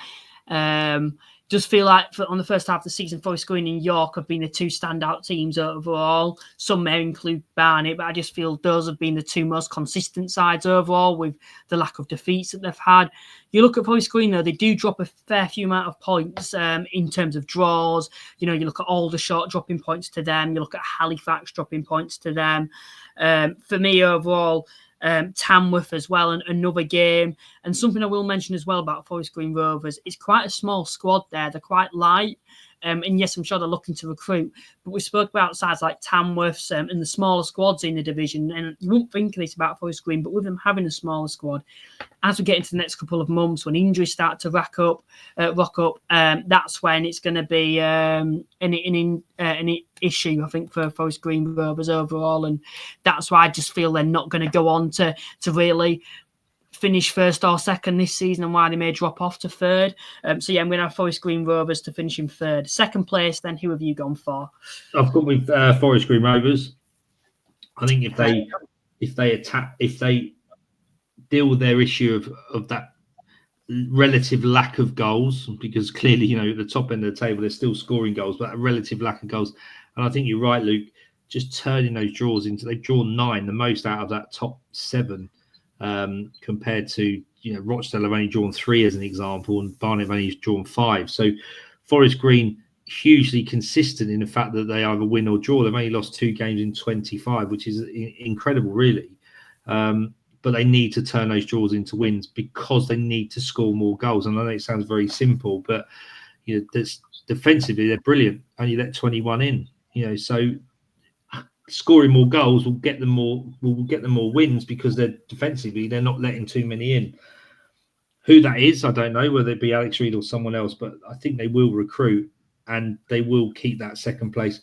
Just feel like on the first half of the season, Forest Green and York have been the 2 standout teams overall. Some may include Barnet, but I just feel those have been the 2 most consistent sides overall with the lack of defeats that they've had. You look at Forest Green, though, they do drop a fair few amount of points in terms of draws. You look at Aldershot dropping points to them. You look at Halifax dropping points to them. For me, overall, Tamworth as well, and another game. And something I will mention as well about Forest Green Rovers, it's quite a small squad there. They're quite light. And yes, I'm sure they're looking to recruit. But we spoke about sides like Tamworth's and the smaller squads in the division. And you wouldn't think of this about Forest Green, but with them having a smaller squad, as we get into the next couple of months, when injuries start to rock up, that's when it's going to be an issue, I think, for Forest Green Rovers overall. And that's why I just feel they're not going to go on to really finish first or second this season, and why they may drop off to third. So yeah, I'm going to have Forest Green Rovers to finish in third. Second place, then who have you gone for? I've gone with Forest Green Rovers. I think if they deal with their issue of that relative lack of goals, because clearly, at the top end of the table, they're still scoring goals, but a relative lack of goals. And I think you're right, Luke, just turning those draws into, they've drawn 9, the most out of that top 7. Compared to Rochdale have only drawn 3 as an example, and Barnet have only drawn 5. So Forest Green hugely consistent in the fact that they either win or draw. They've only lost 2 games in 25, which is incredible, really. But they need to turn those draws into wins because they need to score more goals. And I know it sounds very simple, but defensively they're brilliant. Only let 21 in. So scoring more goals will get them more wins, because they're defensively they're not letting too many in. Who that is, I don't know, whether it be Alex Reid or someone else, but I think they will recruit and they will keep that second place,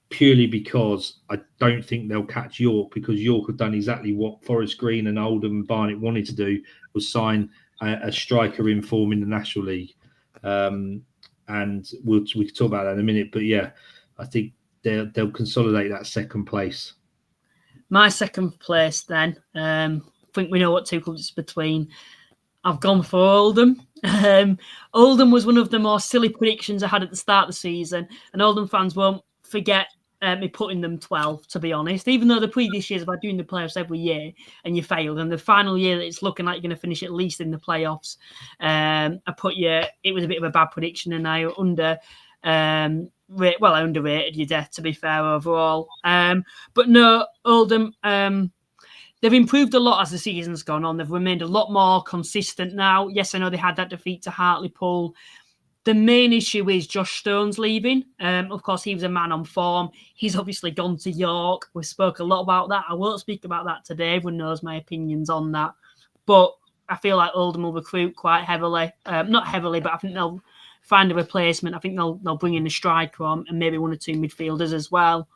purely because I don't think they'll catch York, because York have done exactly what Forest Green and Oldham and Barnet wanted to do, was sign a striker in form in the National League. And we can talk about that in a minute, but yeah, I think they'll consolidate that second place. My second place then, I think we know what 2 clubs it's between. I've gone for Oldham. Oldham was one of the more silly predictions I had at the start of the season, and Oldham fans won't forget me putting them 12th, to be honest, even though the previous years I've been doing the playoffs every year and you failed, and the final year that it's looking like you're going to finish at least in the playoffs, I put you, it was a bit of a bad prediction, and I I underrated your death, to be fair, overall. But no, Oldham, they've improved a lot as the season's gone on. They've remained a lot more consistent now. Yes, I know they had that defeat to Hartlepool. The main issue is Josh Stone's leaving. Of course, he was a man on form. He's obviously gone to York. We spoke a lot about that. I won't speak about that today. Everyone knows my opinions on that. But I feel like Oldham will recruit quite heavily. Not heavily, but I think they'll find a replacement. I think they'll bring in a striker and maybe one or two midfielders as well.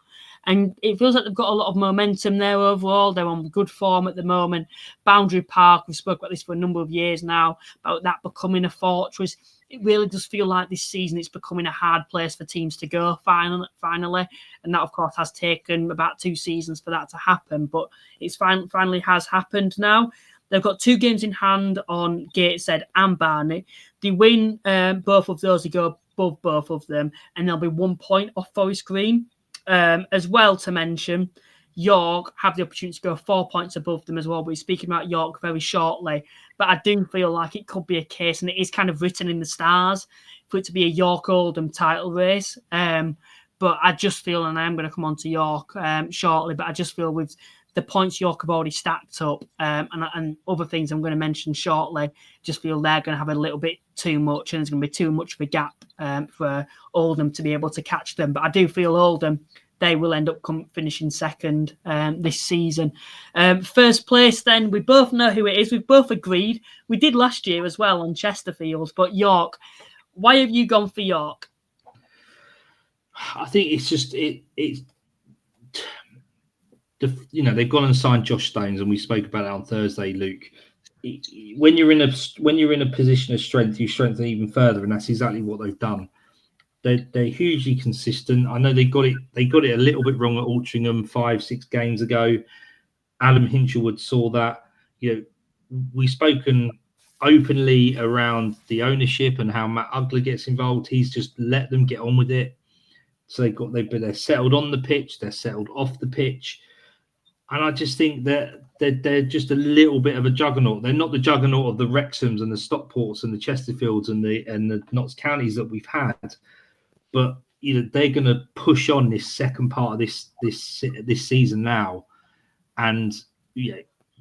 And it feels like they've got a lot of momentum there overall. They're on good form at the moment. Boundary Park, we've spoken about this for a number of years now, about that becoming a fortress. It really does feel like this season it's becoming a hard place for teams to go finally. And that, of course, has taken about 2 seasons for that to happen. But it's finally has happened now. They've got 2 games in hand on Gateshead and Barnet. They win both of those, they go above both of them, and they'll be 1 point off Forest Green. As well to mention, York have the opportunity to go 4 points above them as well. We're speaking about York very shortly, but I do feel like it could be a case, and it is kind of written in the stars, for it to be a York Oldham title race. But I just feel, and I am going to come on to York shortly, but I just feel with the points York have already stacked up and other things I'm going to mention shortly, just feel they're going to have a little bit too much, and there's going to be too much of a gap for Oldham to be able to catch them. But I do feel Oldham, they will end up finishing second this season. First place, then, we both know who it is. We've both agreed. We did last year as well on Chesterfield, but York, why have you gone for York? I think it's just they've gone and signed Josh Stones, and we spoke about it on Thursday, Luke. When you're in a position of strength, you strengthen even further, and that's exactly what they've done. They're hugely consistent. I know they got it a little bit wrong at Altrincham 5-6 games ago. Adam Hinchelwood saw that. We've spoken openly around the ownership and how Matt Ugler gets involved. He's just let them get on with it. So they're settled on the pitch, they're settled off the pitch. And I just think that they're just a little bit of a juggernaut. They're not the juggernaut of the Wrexhams and the Stockports and the Chesterfields and the Notts Counties that we've had. But they're going to push on this second part of this season now, and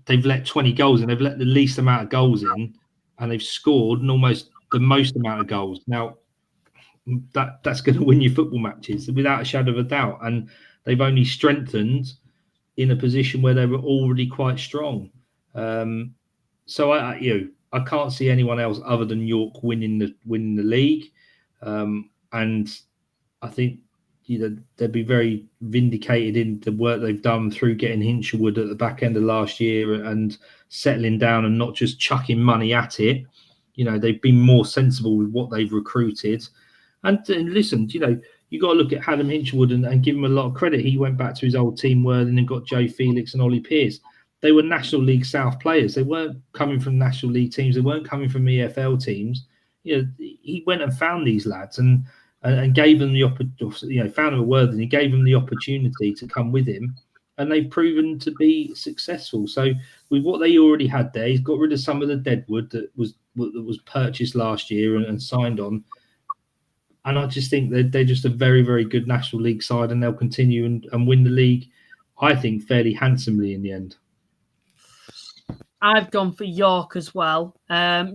they've let 20 goals in. They've let the least amount of goals in, and they've scored almost the most amount of goals. Now that's going to win you football matches without a shadow of a doubt. And they've only strengthened in a position where they were already quite strong. So I can't see anyone else other than York winning the league. And I think they'll be very vindicated in the work they've done through getting Hinchelwood at the back end of last year and settling down and not just chucking money at it. They've been more sensible with what they've recruited. And listen, you got to look at Adam Hinchelwood and give him a lot of credit. He went back to his old team Worthing and got Joe Felix and Ollie Pearce. They were National League South players. They weren't coming from National League teams. They weren't coming from EFL teams. He went and found these lads and gave them the opportunity. Found them at Worthing. He gave them the opportunity to come with him, and they've proven to be successful. So with what they already had there, he's got rid of some of the deadwood that was purchased last year and signed on. And I just think that they're just a very, very good National League side, and they'll continue and win the league, I think, fairly handsomely in the end. I've gone for York as well.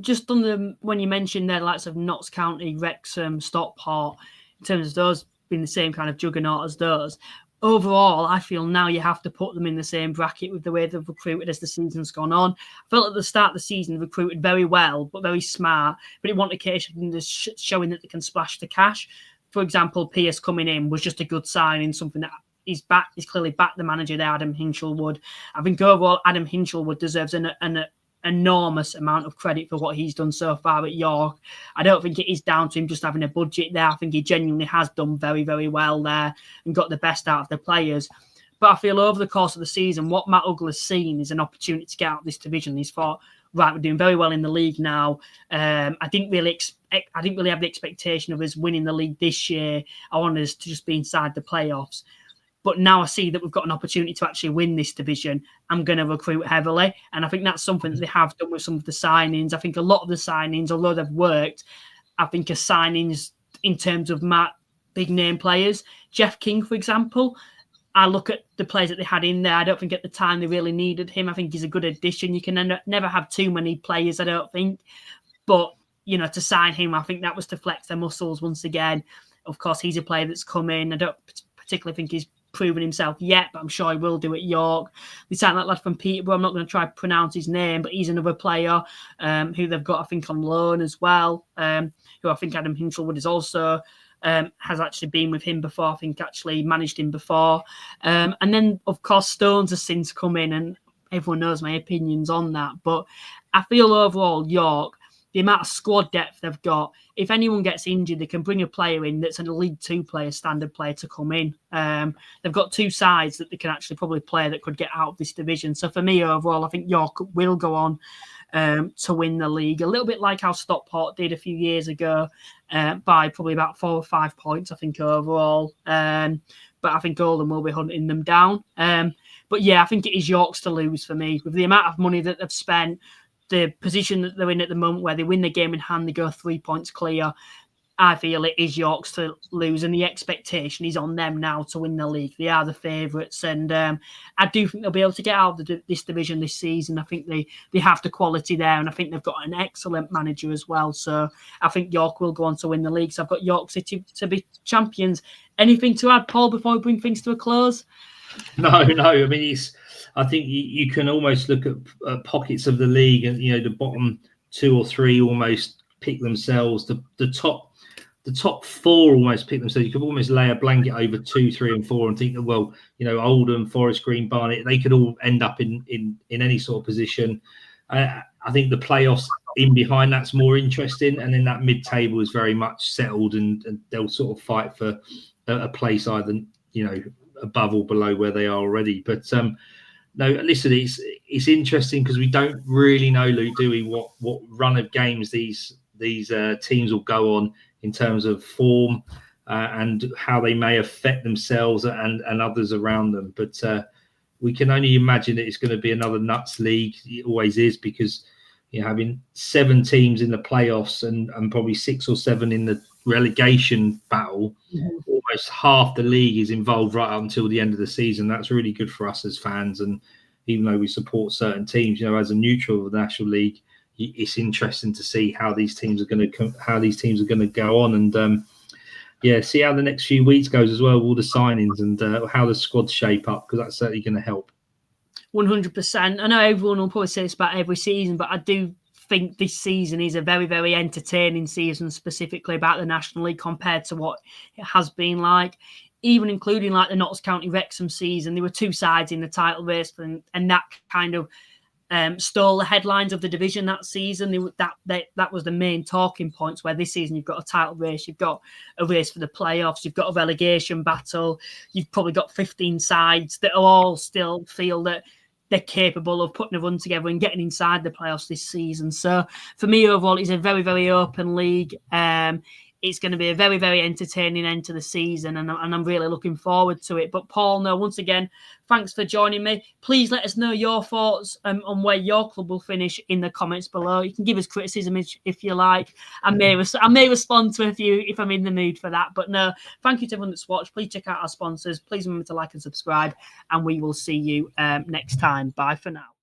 Just on when you mentioned their likes of Notts County, Wrexham, Stockport, in terms of those being the same kind of juggernaut as those, overall, I feel now you have to put them in the same bracket with the way they've recruited as the season's gone on. I felt at the start of the season, recruited very well, but very smart, but it wasn't a case of them showing that they can splash the cash. For example, Pearce coming in was just a good signing, something that he's clearly backed the manager there, Adam Hinchelwood. I think overall, Adam Hinchelwood deserves an enormous amount of credit for what he's done so far at York. I don't think it is down to him just having a budget there. I think he genuinely has done very, very well there and got the best out of the players. But I feel over the course of the season, what Matt Ugler's seen is an opportunity to get out of this division. He's thought, right, we're doing very well in the league now. I didn't really have the expectation of us winning the league this year. I wanted us to just be inside the playoffs. But now I see that we've got an opportunity to actually win this division. I'm going to recruit heavily. And I think that's something that they have done with some of the signings. I think a lot of the signings, although they've worked, I think are signings in terms of big name players. Jeff King, for example, I look at the players that they had in there. I don't think at the time they really needed him. I think he's a good addition. You can never have too many players, I don't think. But, you know, to sign him, I think that was to flex their muscles once again. Of course, he's a player that's come in. I don't particularly think he's proven himself yet, but I'm sure he will do at York. They signed that lad from Peterborough. I'm not going to try to pronounce his name, but he's another player who they've got, I think, on loan as well, who I think Adam Hinchelwood is also... has actually been with him before. I think actually managed him before. And then, of course, Stones has since come in, and everyone knows my opinions on that. But I feel overall, York, the amount of squad depth they've got, if anyone gets injured, they can bring a player in that's a League Two player, standard player to come in. They've got two sides that they can actually probably play that could get out of this division. So for me, overall, I think York will go on to win the league, a little bit like how Stockport did a few years ago, by probably about 4 or 5 points, I think, overall. But I think Oldham will be hunting them down. But yeah, I think it is York's to lose for me. With the amount of money that they've spent, the position that they're in at the moment where they win the game in hand, they go 3 points clear. I feel it is York's to lose, and the expectation is on them now to win the league. They are the favourites, and I do think they'll be able to get out of this division this season. I think they have the quality there, and I think they've got an excellent manager as well. So I think York will go on to win the league. So I've got York City to be champions. Anything to add, Paul, before we bring things to a close? No. I mean, I think you can almost look at pockets of the league, and the bottom 2 or 3 almost pick themselves. The top 4 almost pick themselves. You could almost lay a blanket over 2, 3, and 4 and think that, well, Oldham, Forest Green, Barnet, they could all end up in any sort of position. I think the playoffs in behind that's more interesting, and then that mid-table is very much settled, and they'll sort of fight for a place either above or below where they are already. But no, listen, it's interesting because we don't really know, Luke, do we, what run of games these teams will go on in terms of form and how they may affect themselves and others around them. But we can only imagine that it's going to be another nuts league. It always is, because having 7 teams in the playoffs and probably 6 or 7 in the relegation battle, almost half the league is involved right up until the end of the season. That's really good for us as fans. And even though we support certain teams, as a neutral of the National League, it's interesting to see how these teams are going to go on, and see how the next few weeks goes as well, all the signings and how the squads shape up, because that's certainly going to help. 100%. I know everyone will probably say this about every season, but I do think this season is a very, very entertaining season, specifically about the National League compared to what it has been like. Even including like the Notts County Wrexham season, there were 2 sides in the title race, and that kind of stole the headlines of the division that season. That was the main talking points, where this season you've got a title race, you've got a race for the playoffs, you've got a relegation battle, you've probably got 15 sides that all still feel that they're capable of putting a run together and getting inside the playoffs this season. So for me, overall, it's a very, very open league. It's going to be a very, very entertaining end to the season, and I'm really looking forward to it. But Paul, once again, thanks for joining me. Please let us know your thoughts on where your club will finish in the comments below. You can give us criticism if you like. I may respond to a few if I'm in the mood for that. But no, thank you to everyone that's watched. Please check out our sponsors. Please remember to like and subscribe, and we will see you next time. Bye for now.